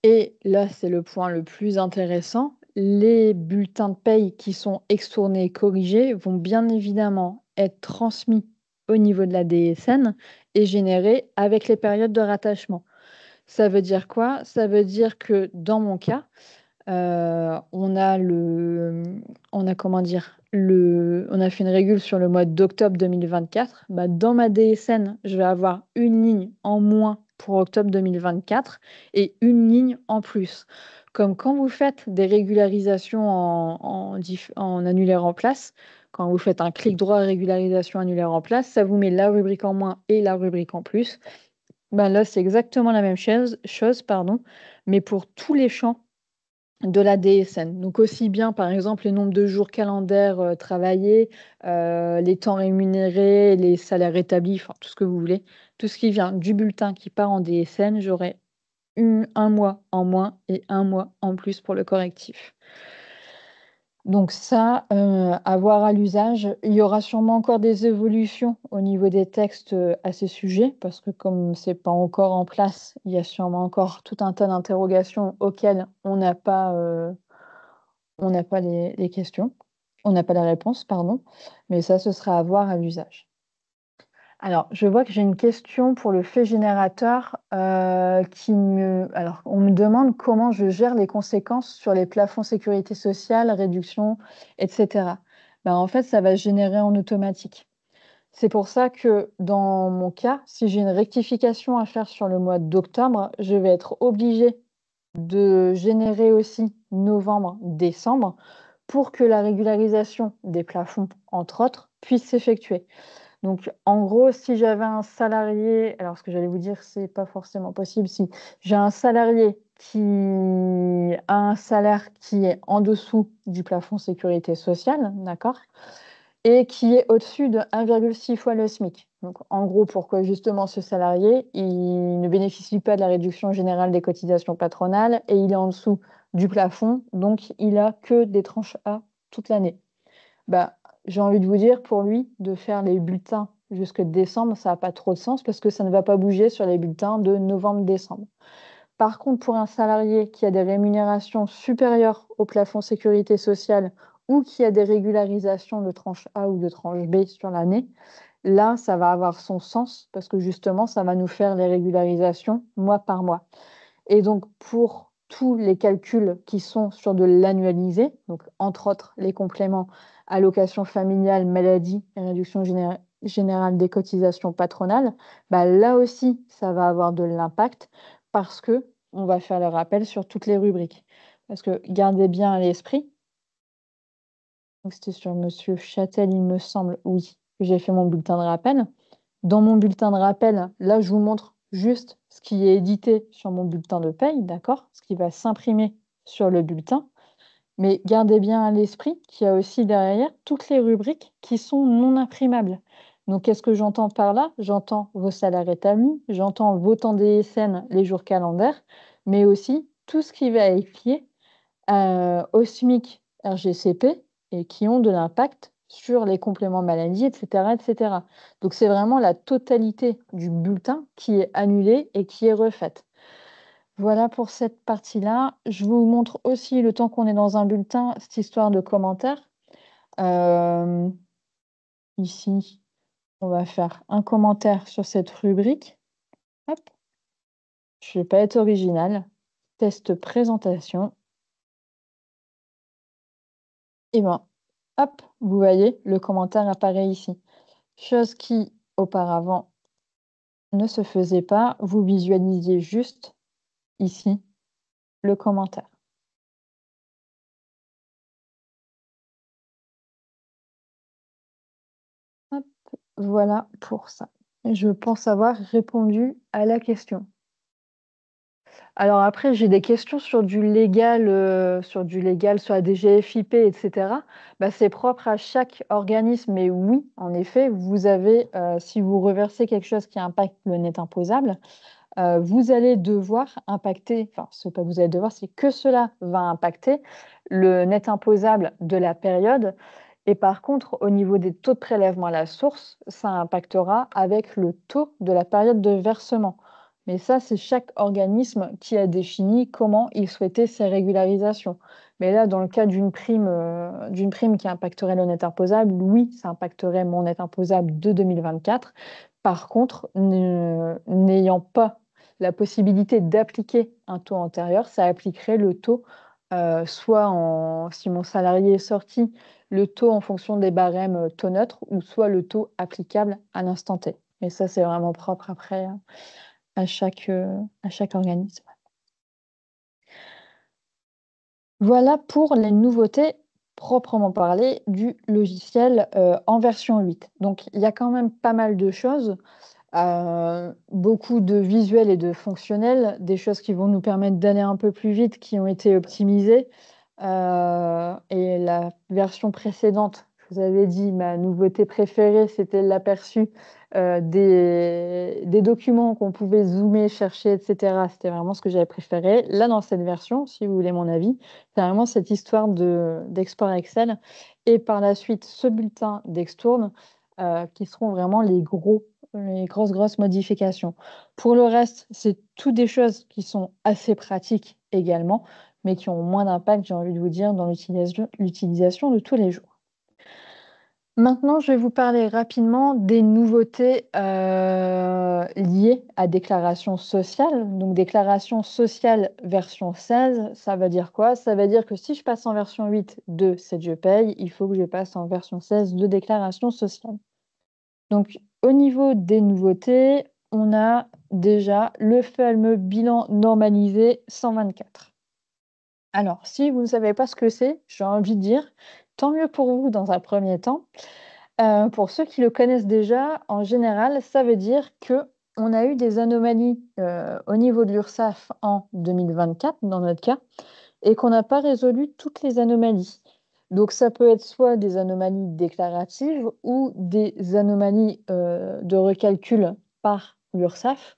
Et là, c'est le point le plus intéressant, les bulletins de paye qui sont extournés et corrigés vont bien évidemment être transmis au niveau de la DSN et générés avec les périodes de rattachement. Ça veut dire quoi? Ça veut dire que dans mon cas, on a comment dire? On a fait une régule sur le mois d'octobre 2024. Bah, dans ma DSN, je vais avoir une ligne en moins pour octobre 2024 et une ligne en plus. Comme quand vous faites des régularisations en annulaire en place, quand vous faites un clic droit régularisation annulaire en place, ça vous met la rubrique en moins et la rubrique en plus. Ben là, c'est exactement la même chose, pardon, mais pour tous les champs de la DSN. Donc aussi bien, par exemple, les nombres de jours calendaires travaillés, les temps rémunérés, les salaires rétablis, enfin tout ce que vous voulez. Tout ce qui vient du bulletin qui part en DSN, j'aurai un mois en moins et un mois en plus pour le correctif. Donc ça, à voir à l'usage. Il y aura sûrement encore des évolutions au niveau des textes, à ce sujet, parce que comme c'est pas encore en place, il y a sûrement encore tout un tas d'interrogations auxquelles on n'a pas les questions. On n'a pas la réponse, pardon, mais ça, ce sera à voir à l'usage. Alors, je vois que j'ai une question pour le fait générateur, alors on me demande comment je gère les conséquences sur les plafonds sécurité sociale, réduction, et cetera. En fait, ça va se générer en automatique. C'est pour ça que dans mon cas, si j'ai une rectification à faire sur le mois d'octobre, je vais être obligée de générer aussi novembre, décembre pour que la régularisation des plafonds, entre autres, puisse s'effectuer. Donc, en gros, si j'avais un salarié, alors ce que j'allais vous dire, c'est pas forcément possible. Si j'ai un salarié qui a un salaire qui est en dessous du plafond sécurité sociale, d'accord, et qui est au-dessus de 1,6 fois le SMIC. Donc, en gros, pourquoi justement ce salarié, il ne bénéficie pas de la réduction générale des cotisations patronales et il est en dessous du plafond, donc il a que des tranches A toute l'année. Bah, j'ai envie de vous dire, pour lui, de faire les bulletins jusque décembre, ça n'a pas trop de sens parce que ça ne va pas bouger sur les bulletins de novembre-décembre. Par contre, pour un salarié qui a des rémunérations supérieures au plafond sécurité sociale ou qui a des régularisations de tranche A ou de tranche B sur l'année, là, ça va avoir son sens parce que justement, ça va nous faire les régularisations mois par mois. Et donc, pour tous les calculs qui sont sur de l'annualisé, donc entre autres les compléments allocation familiale, maladie et réduction générale des cotisations patronales, là aussi, ça va avoir de l'impact parce que on va faire le rappel sur toutes les rubriques. Parce que gardez bien à l'esprit, donc c'était sur Monsieur Châtel, il me semble, oui, que j'ai fait mon bulletin de rappel. Dans mon bulletin de rappel, là, je vous montre juste ce qui est édité sur mon bulletin de paye, d'accord? Ce qui va s'imprimer sur le bulletin. Mais gardez bien à l'esprit qu'il y a aussi derrière toutes les rubriques qui sont non imprimables. Donc, qu'est-ce que j'entends par là? J'entends vos salaires établis, j'entends vos temps DSN, les jours calendaires, mais aussi tout ce qui va être lié au SMIC, RGCP et qui ont de l'impact sur les compléments maladie, et cetera, et cetera. Donc c'est vraiment la totalité du bulletin qui est annulée et qui est refaite. Voilà pour cette partie-là. Je vous montre aussi, le temps qu'on est dans un bulletin, cette histoire de commentaires. Ici, on va faire un commentaire sur cette rubrique. Hop, je ne vais pas être originale. Test présentation. Et hop, vous voyez, le commentaire apparaît ici. Chose qui, auparavant, ne se faisait pas. Vous visualisiez juste ici le commentaire. Hop, voilà pour ça. Je pense avoir répondu à la question. Alors après, j'ai des questions sur du légal, sur la DGFiP, et cetera. C'est propre à chaque organisme, mais oui, en effet, vous avez, si vous reversez quelque chose qui impacte le net imposable, vous allez devoir impacter, enfin, ce que vous allez devoir, c'est que cela va impacter le net imposable de la période. Et par contre, au niveau des taux de prélèvement à la source, ça impactera avec le taux de la période de versement. Mais ça, c'est chaque organisme qui a défini comment il souhaitait ces régularisations. Mais là, dans le cas d'une prime qui impacterait le net imposable, oui, ça impacterait mon net imposable de 2024. Par contre, n'ayant pas la possibilité d'appliquer un taux antérieur, ça appliquerait le taux, si mon salarié est sorti, le taux en fonction des barèmes taux neutre ou soit le taux applicable à l'instant T. Mais ça, c'est vraiment propre après à chaque organisme. Voilà pour les nouveautés proprement parlées du logiciel en version 8. Donc, il y a quand même pas mal de choses. Beaucoup de visuels et de fonctionnels, des choses qui vont nous permettre d'aller un peu plus vite, qui ont été optimisées. Et la version précédente, Je vous avais dit, ma nouveauté préférée, c'était l'aperçu des documents qu'on pouvait zoomer, chercher, etc. C'était vraiment ce que j'avais préféré. Là, dans cette version, si vous voulez mon avis, c'est vraiment cette histoire d'export Excel et par la suite ce bulletin d'Extourne qui seront vraiment les grosses modifications. Pour le reste, c'est toutes des choses qui sont assez pratiques également, mais qui ont moins d'impact, j'ai envie de vous dire, dans l'utilisation de tous les jours. Maintenant, je vais vous parler rapidement des nouveautés liées à déclaration sociale. Donc, déclaration sociale version 16, ça veut dire quoi? Ça veut dire que si je passe en version 8 de cette je paye, il faut que je passe en version 16 de déclaration sociale. Donc, au niveau des nouveautés, on a déjà le fameux bilan normalisé 124. Alors, si vous ne savez pas ce que c'est, j'ai envie de dire, tant mieux pour vous dans un premier temps. Pour ceux qui le connaissent déjà, en général, ça veut dire qu'on a eu des anomalies, au niveau de l'URSSAF en 2024, dans notre cas, et qu'on n'a pas résolu toutes les anomalies. Donc ça peut être soit des anomalies déclaratives ou des anomalies, de recalcul par l'URSSAF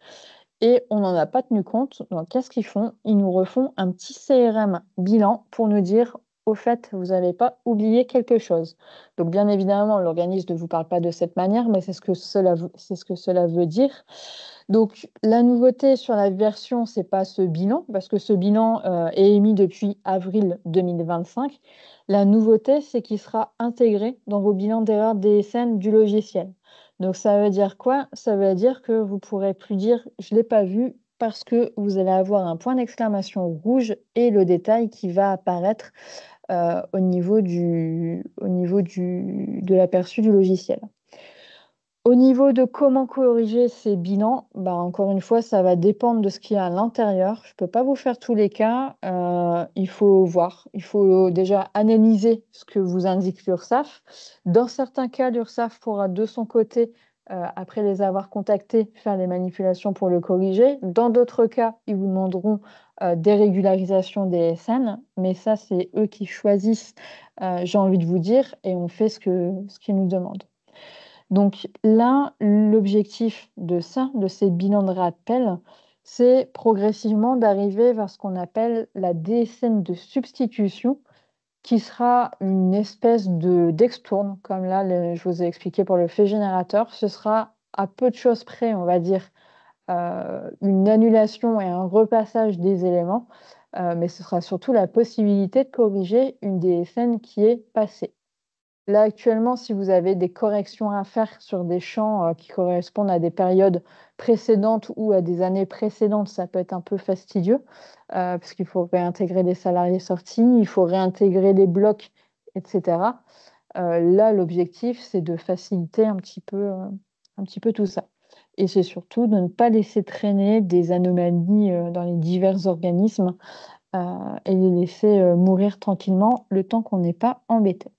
et on n'en a pas tenu compte. Donc qu'est-ce qu'ils font? Ils nous refont un petit CRM bilan pour nous dire: «Au fait, vous n'avez pas oublié quelque chose». Donc bien évidemment, l'organisme ne vous parle pas de cette manière, mais c'est ce que cela veut dire. Donc la nouveauté sur la version, c'est pas ce bilan, parce que ce bilan, est émis depuis avril 2025. La nouveauté, c'est qu'il sera intégré dans vos bilans d'erreur DSN du logiciel. Donc ça veut dire quoi? Ça veut dire que vous pourrez plus dire: «Je l'ai pas vu», parce que vous allez avoir un point d'exclamation rouge et le détail qui va apparaître, de l'aperçu du logiciel. Au niveau de comment corriger ces bilans, bah, encore une fois, ça va dépendre de ce qu'il y a à l'intérieur. Je ne peux pas vous faire tous les cas, il faut voir. Il faut déjà analyser ce que vous indique l'URSSAF. Dans certains cas, l'URSSAF pourra de son côté, après les avoir contactés, faire les manipulations pour le corriger. Dans d'autres cas, ils vous demanderont, des régularisations des SN, mais ça, c'est eux qui choisissent, j'ai envie de vous dire et on fait ce qu'ils nous demandent. Donc là, l'objectif de ça, de ces bilans de rappel, c'est progressivement d'arriver vers ce qu'on appelle la DSN de substitution, qui sera une espèce d'extourne, comme là, je vous ai expliqué pour le fait générateur. Ce sera à peu de choses près, on va dire, une annulation et un repassage des éléments, mais ce sera surtout la possibilité de corriger une DSN qui est passée. Là, actuellement, si vous avez des corrections à faire sur des champs, qui correspondent à des périodes précédentes ou à des années précédentes, ça peut être un peu fastidieux, parce qu'il faut réintégrer les salariés sortis, il faut réintégrer les blocs et cetera. Là, l'objectif, c'est de faciliter un petit peu tout ça et c'est surtout de ne pas laisser traîner des anomalies, dans les divers organismes, heu et les laisser, mourir tranquillement le temps qu'on n'est pas embêté.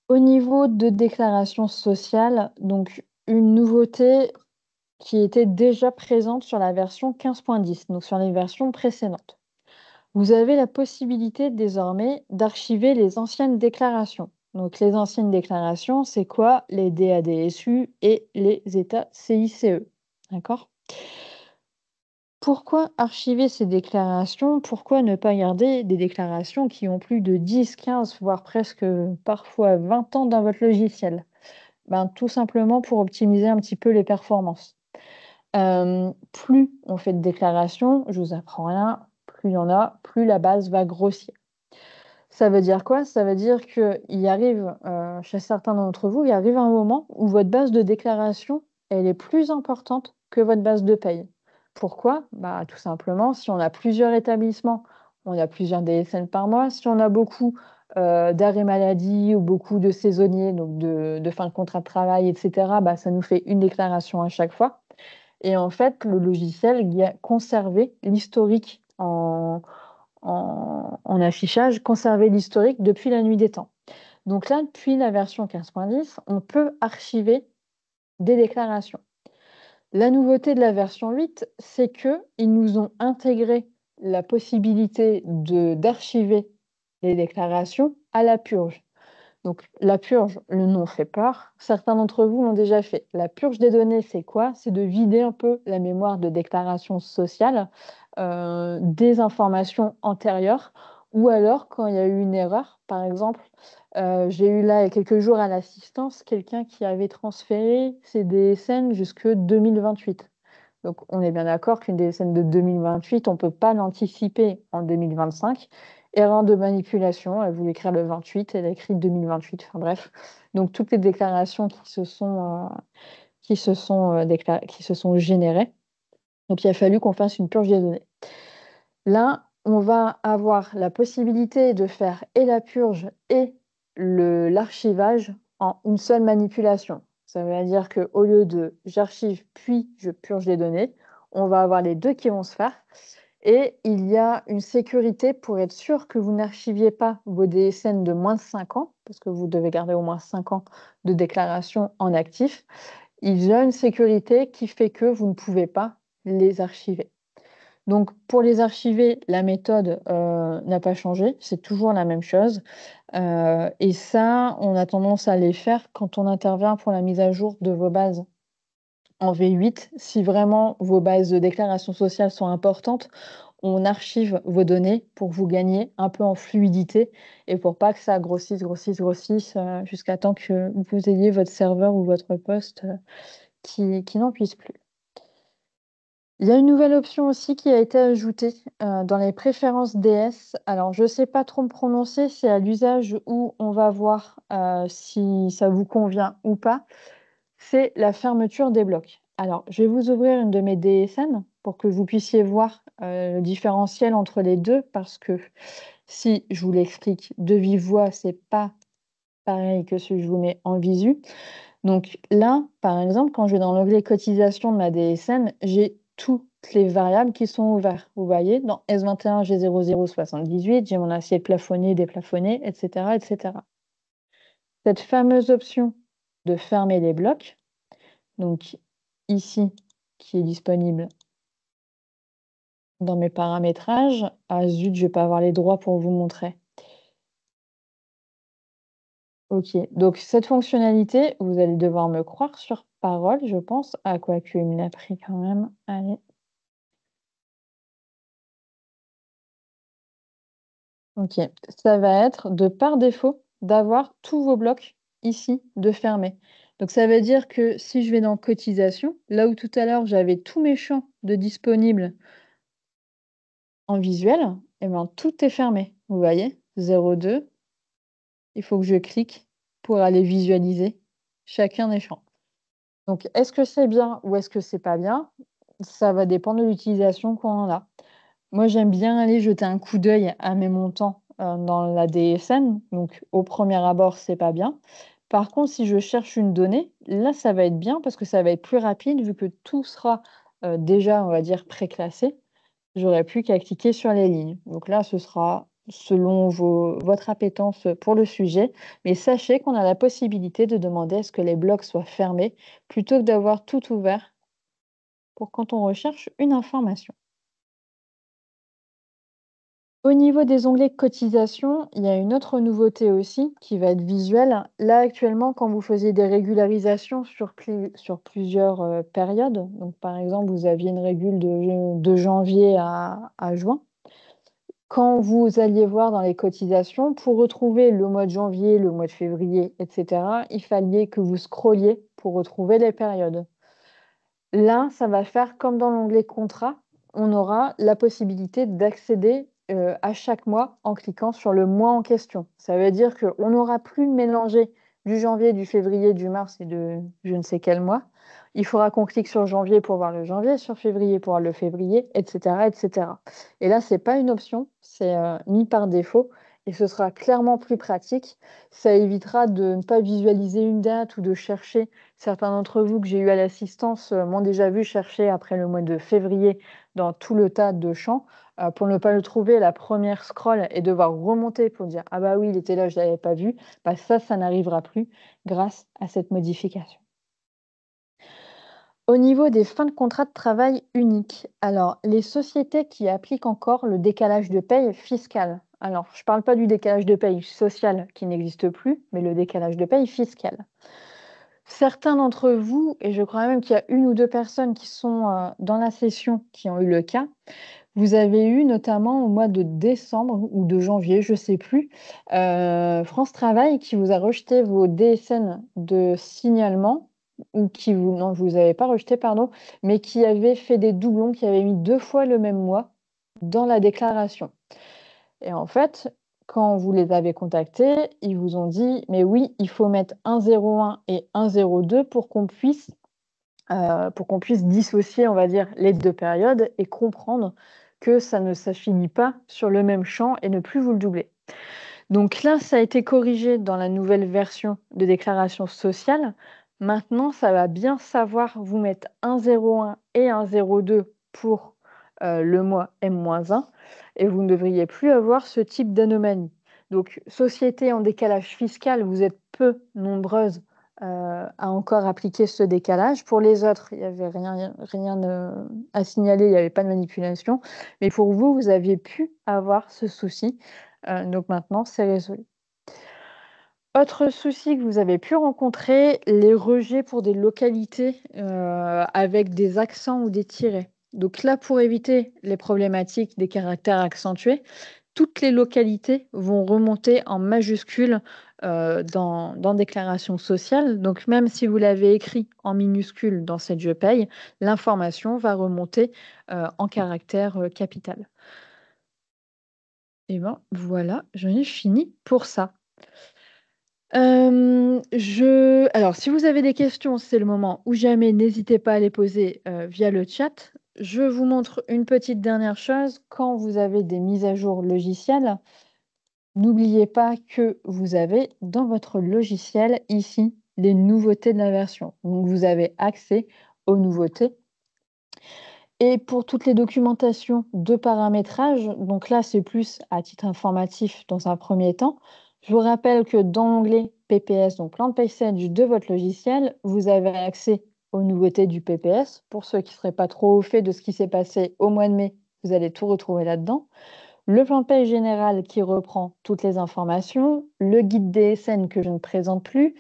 Au niveau de déclaration sociale, donc une nouveauté qui était déjà présente sur la version 15.10, donc sur les versions précédentes. Vous avez la possibilité désormais d'archiver les anciennes déclarations. Donc les anciennes déclarations, c'est quoi? Les DADSU et les états CICE. D'accord? Pourquoi archiver ces déclarations? Pourquoi ne pas garder des déclarations qui ont plus de 10, 15, voire presque parfois 20 ans dans votre logiciel? Ben, tout simplement pour optimiser un petit peu les performances. Plus on fait de déclarations, je vous apprends rien, plus il y en a, plus la base va grossir. Ça veut dire quoi? Ça veut dire qu'il arrive, chez certains d'entre vous, il arrive un moment où votre base de déclaration, elle est plus importante que votre base de paye. Pourquoi? Bah, tout simplement, si on a plusieurs établissements, on a plusieurs DSN par mois. Si on a beaucoup, d'arrêts maladie ou beaucoup de saisonniers, donc de fin de contrat de travail et cetera, bah, ça nous fait une déclaration à chaque fois et en fait, le logiciel, il a conservé l'historique en affichage, conserver l'historique depuis la nuit des temps. Donc là, depuis la version 15.10, on peut archiver des déclarations. La nouveauté de la version 8, c'est qu'ils nous ont intégré la possibilité d'archiver les déclarations à la purge. Donc la purge, le nom fait peur. Certains d'entre vous l'ont déjà fait. La purge des données, c'est quoi? C'est de vider un peu la mémoire de déclaration sociale, des informations antérieures ou alors quand il y a eu une erreur. Par exemple, j'ai eu là il y a quelques jours à l'assistance quelqu'un qui avait transféré ses DSN jusque 2028. Donc on est bien d'accord qu'une DSN de 2028, on ne peut pas l'anticiper en 2025. Erreur de manipulation, elle voulait écrire le 28, elle a écrit 2028, enfin bref. Donc toutes les déclarations qui se sont générées. Donc il a fallu qu'on fasse une purge des données. Là, on va avoir la possibilité de faire et la purge et l'archivage en une seule manipulation. Ça veut dire qu'au lieu de j'archive puis je purge les données, on va avoir les deux qui vont se faire. Et il y a une sécurité pour être sûr que vous n'archiviez pas vos DSN de moins de 5 ans, parce que vous devez garder au moins 5 ans de déclaration en actif. Il y a une sécurité qui fait que vous ne pouvez pas les archiver. Donc pour les archiver, la méthode, n'a pas changé, c'est toujours la même chose, et ça, on a tendance à les faire quand on intervient pour la mise à jour de vos bases en V8. Si vraiment vos bases de déclaration sociale sont importantes, on archive vos données pour vous gagner un peu en fluidité et pour pas que ça grossisse, jusqu'à temps que vous ayez votre serveur ou votre poste, qui n'en puisse plus. Il y a une nouvelle option aussi qui a été ajoutée, dans les préférences DS. Alors je ne sais pas trop me prononcer, c'est à l'usage où on va voir, si ça vous convient ou pas. C'est la fermeture des blocs. Alors je vais vous ouvrir une de mes DSN pour que vous puissiez voir, le différentiel entre les 2 parce que si je vous l'explique de vive voix, c'est pas pareil que si je vous mets en visu. Donc là, par exemple, quand je vais dans l'onglet cotisation de ma DSN, j'ai toutes les variables qui sont ouvertes. Vous voyez, dans S21, j'ai 0078, j'ai mon assiette plafonnée, déplafonnée, etc., etc. Cette fameuse option de fermer les blocs, donc ici, qui est disponible dans mes paramétrages. Ah zut, je vais pas avoir les droits pour vous montrer. OK, donc cette fonctionnalité, vous allez devoir me croire sur parole, je pense. Ah quoique, il me l'a pris quand même. Allez. OK, ça va être de par défaut d'avoir tous vos blocs ici de fermés. Donc ça veut dire que si je vais dans cotisation, là où tout à l'heure j'avais tous mes champs de disponibles en visuel, et ben tout est fermé. Vous voyez? 02, il faut que je clique pour aller visualiser chacun des champs. Donc est-ce que c'est bien ou est-ce que c'est pas bien? Ça va dépendre de l'utilisation qu'on en a. Moi, j'aime bien aller jeter un coup d'œil à mes montants, dans la DSN, donc au premier abord, c'est pas bien. Par contre, si je cherche une donnée, là, ça va être bien parce que ça va être plus rapide vu que tout sera, déjà, on va dire, préclassé. J'aurai plus qu'à cliquer sur les lignes. Donc là, ce sera selon votre appétence, pour le sujet, mais sachez qu'on a la possibilité de demander à ce que les blocs soient fermés plutôt que d'avoir tout ouvert pour quand on recherche une information. Au niveau des onglets cotisation, il y a une autre nouveauté aussi qui va être visuelle. Là, actuellement, quand vous faisiez des régularisations sur plusieurs périodes, donc par exemple, vous aviez une régule de janvier à juin, quand vous alliez voir dans les cotisations, pour retrouver le mois de janvier, le mois de février, etc., il fallait que vous scrolliez pour retrouver les périodes. Là, ça va faire comme dans l'onglet contrat, on aura la possibilité d'accéder, à chaque mois en cliquant sur le mois en question. Ça veut dire qu'on n'aura plus mélangé du janvier, du février, du mars et de je ne sais quel mois. Il faudra qu'on clique sur janvier pour voir le janvier, sur février pour voir le février, et cetera, et cetera. Et là, c'est pas une option, c'est, mis par défaut et ce sera clairement plus pratique. Ça évitera de ne pas visualiser une date ou de chercher. Certains d'entre vous que j'ai eu à l'assistance, m'ont déjà vu chercher après le mois de février dans tout le tas de champs, pour ne pas le trouver la première scroll et devoir remonter pour dire: «Ah bah oui, il était là, je l'avais pas vu». Bah ça n'arrivera plus grâce à cette modification. Au niveau des fins de contrat de travail uniques, alors les sociétés qui appliquent encore le décalage de paye fiscal, Alors, je ne parle pas du décalage de paye social qui n'existe plus, mais le décalage de paye fiscal. Certains d'entre vous, et je crois même qu'il y a 1 ou 2 personnes qui sont, dans la session qui ont eu le cas, vous avez eu notamment au mois de décembre ou de janvier, je ne sais plus, France Travail qui vous a rejeté vos DSN de signalement ou qui vous non, vous avez pas rejeté, pardon, mais qui avait fait des doublons, qui avait mis 2 fois le même mois dans la déclaration. Et en fait, quand vous les avez contactés, ils vous ont dit: «Mais oui, il faut mettre 101 et 102 pour qu'on puisse dissocier, on va dire, les 2 périodes et comprendre que ça ne s'affinit pas sur le même champ et ne plus vous le doubler». Donc là, ça a été corrigé dans la nouvelle version de déclaration sociale. Maintenant, ça va bien savoir vous mettre 101 et 102 pour, le mois M-1 et vous ne devriez plus avoir ce type d'anomalie. Donc société en décalage fiscal, vous êtes peu nombreuses, à encore appliquer ce décalage. Pour les autres, il y avait rien, à signaler, il y avait pas de manipulation. Mais pour vous, vous aviez pu avoir ce souci. Donc maintenant, c'est résolu. Autre souci que vous avez pu rencontrer, les rejets pour des localités, avec des accents ou des tirets. Donc là, pour éviter les problématiques des caractères accentués, toutes les localités vont remonter en majuscules, dans déclaration sociale. Donc même si vous l'avez écrit en minuscule dans cette «Je paye», l'information va remonter, en caractère, capital. Et ben, voilà, j'en ai fini pour ça. Alors si vous avez des questions, c'est le moment ou jamais, n'hésitez pas à les poser, via le chat. Je vous montre une petite dernière chose, quand vous avez des mises à jour logicielles, n'oubliez pas que vous avez dans votre logiciel, ici, les nouveautés de la version. Donc vous avez accès aux nouveautés et pour toutes les documentations de paramétrage, donc là, c'est plus à titre informatif dans un premier temps. Je vous rappelle que dans l'onglet PPS, donc Plan de Paysange de votre logiciel, vous avez accès aux nouveautés du PPS. Pour ceux qui ne seraient pas trop au fait de ce qui s'est passé au mois de mai, vous allez tout retrouver là-dedans. Le plan de paye général qui reprend toutes les informations, le guide DSN que je ne présente plus,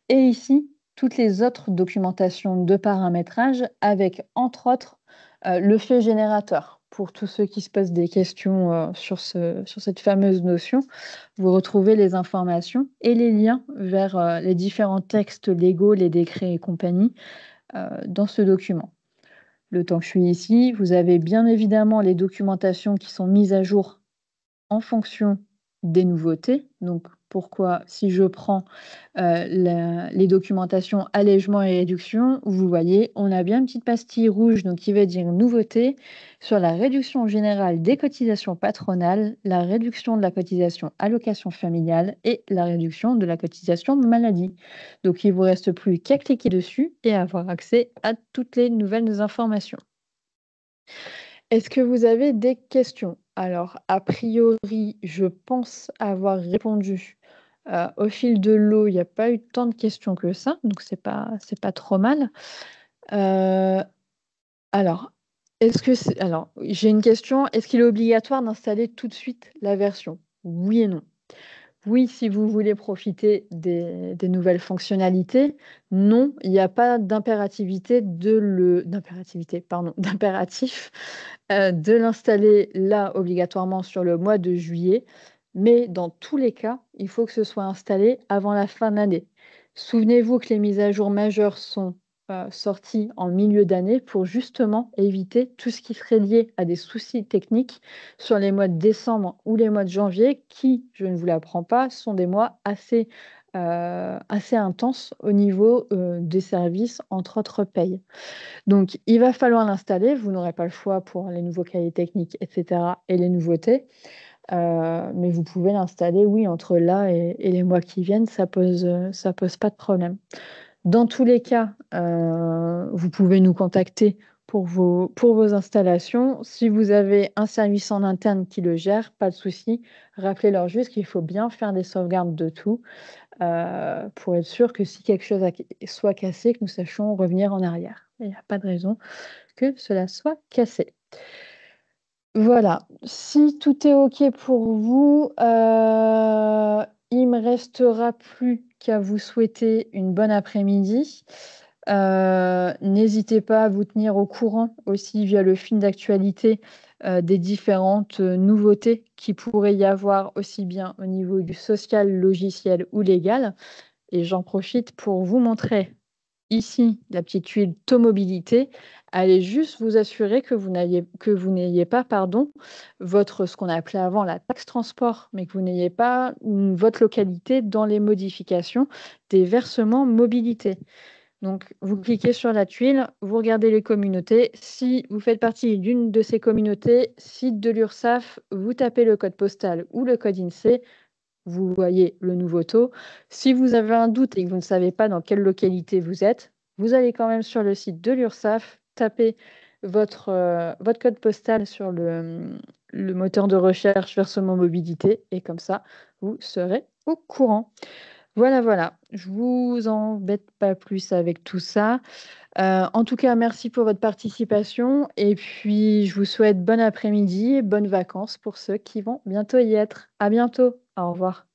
et ici, toutes les autres documentations de paramétrage avec, entre autres, le fait générateur. Pour tous ceux qui se posent des questions, sur cette fameuse notion, vous retrouvez les informations et les liens vers, les différents textes légaux, les décrets et compagnie, dans ce document. Le temps que je suis ici, vous avez bien évidemment les documentations qui sont mises à jour en fonction des nouveautés. Donc pourquoi si je prends, les documentations allègement et réduction, vous voyez, on a bien une petite pastille rouge, donc qui veut dire nouveauté, sur la réduction générale des cotisations patronales, la réduction de la cotisation allocation familiale et la réduction de la cotisation maladie. Donc il vous reste plus qu'à cliquer dessus et avoir accès à toutes les nouvelles informations. Est-ce que vous avez des questions? Alors, a priori, je pense avoir répondu, au fil de l'eau, il n'y a pas eu tant de questions que ça, donc c'est pas trop mal. Heu, alors, alors, j'ai une question, est-ce qu'il est obligatoire d'installer tout de suite la version? Oui et non. Oui, si vous voulez profiter des nouvelles fonctionnalités. Non, il n'y a pas d'impérativité, pardon, d'impératif, de l'installer là, obligatoirement sur le mois de juillet. Mais dans tous les cas, il faut que ce soit installé avant la fin de l'année. Souvenez-vous que les mises à jour majeures sont, sorties en milieu d'année pour justement éviter tout ce qui serait lié à des soucis techniques sur les mois de décembre ou les mois de janvier qui, je ne vous l'apprends pas, sont des mois assez intenses au niveau, des services, entre autres payes. Donc il va falloir l'installer, vous n'aurez pas le choix pour les nouveaux cahiers techniques et cetera et les nouveautés, mais vous pouvez l'installer, oui, entre là et les mois qui viennent, ça pose pas de problème. Dans tous les cas, vous pouvez nous contacter pour vos installations. Si vous avez un service en interne qui le gère, pas de souci. Rappelez-leur juste qu'il faut bien faire des sauvegardes de tout, pour être sûr que si quelque chose soit cassé, que nous sachions revenir en arrière. Il n'y a pas de raison que cela soit cassé. Voilà, si tout est OK pour vous, il me restera plus qu'à vous souhaiter une bonne après-midi. N'hésitez pas à vous tenir au courant aussi via le fil d'actualité, des différentes, nouveautés qui pourrait y avoir aussi bien au niveau du social, logiciel ou légal et j'en profite pour vous montrer ici, la petite tuile taux mobilité, allez juste vous assurer que vous n'ayez pas, pardon, votre ce qu'on appelait avant la taxe transport, mais que vous n'ayez pas, votre localité dans les modifications des versements mobilité. Donc vous cliquez sur la tuile, vous regardez les communautés. Si vous faites partie d'une de ces communautés, site de l'URSSAF, vous tapez le code postal ou le code INSEE, vous voyez le nouveau taux. Si vous avez un doute et que vous ne savez pas dans quelle localité vous êtes, vous allez quand même sur le site de l'URSSAF, tapez votre code postal sur le moteur de recherche versement mobilité et comme ça, vous serez au courant. Voilà, voilà, je vous embête pas plus avec tout ça. En tout cas, merci pour votre participation et puis je vous souhaite bon après-midi et bonnes vacances pour ceux qui vont bientôt y être. À bientôt. Au revoir.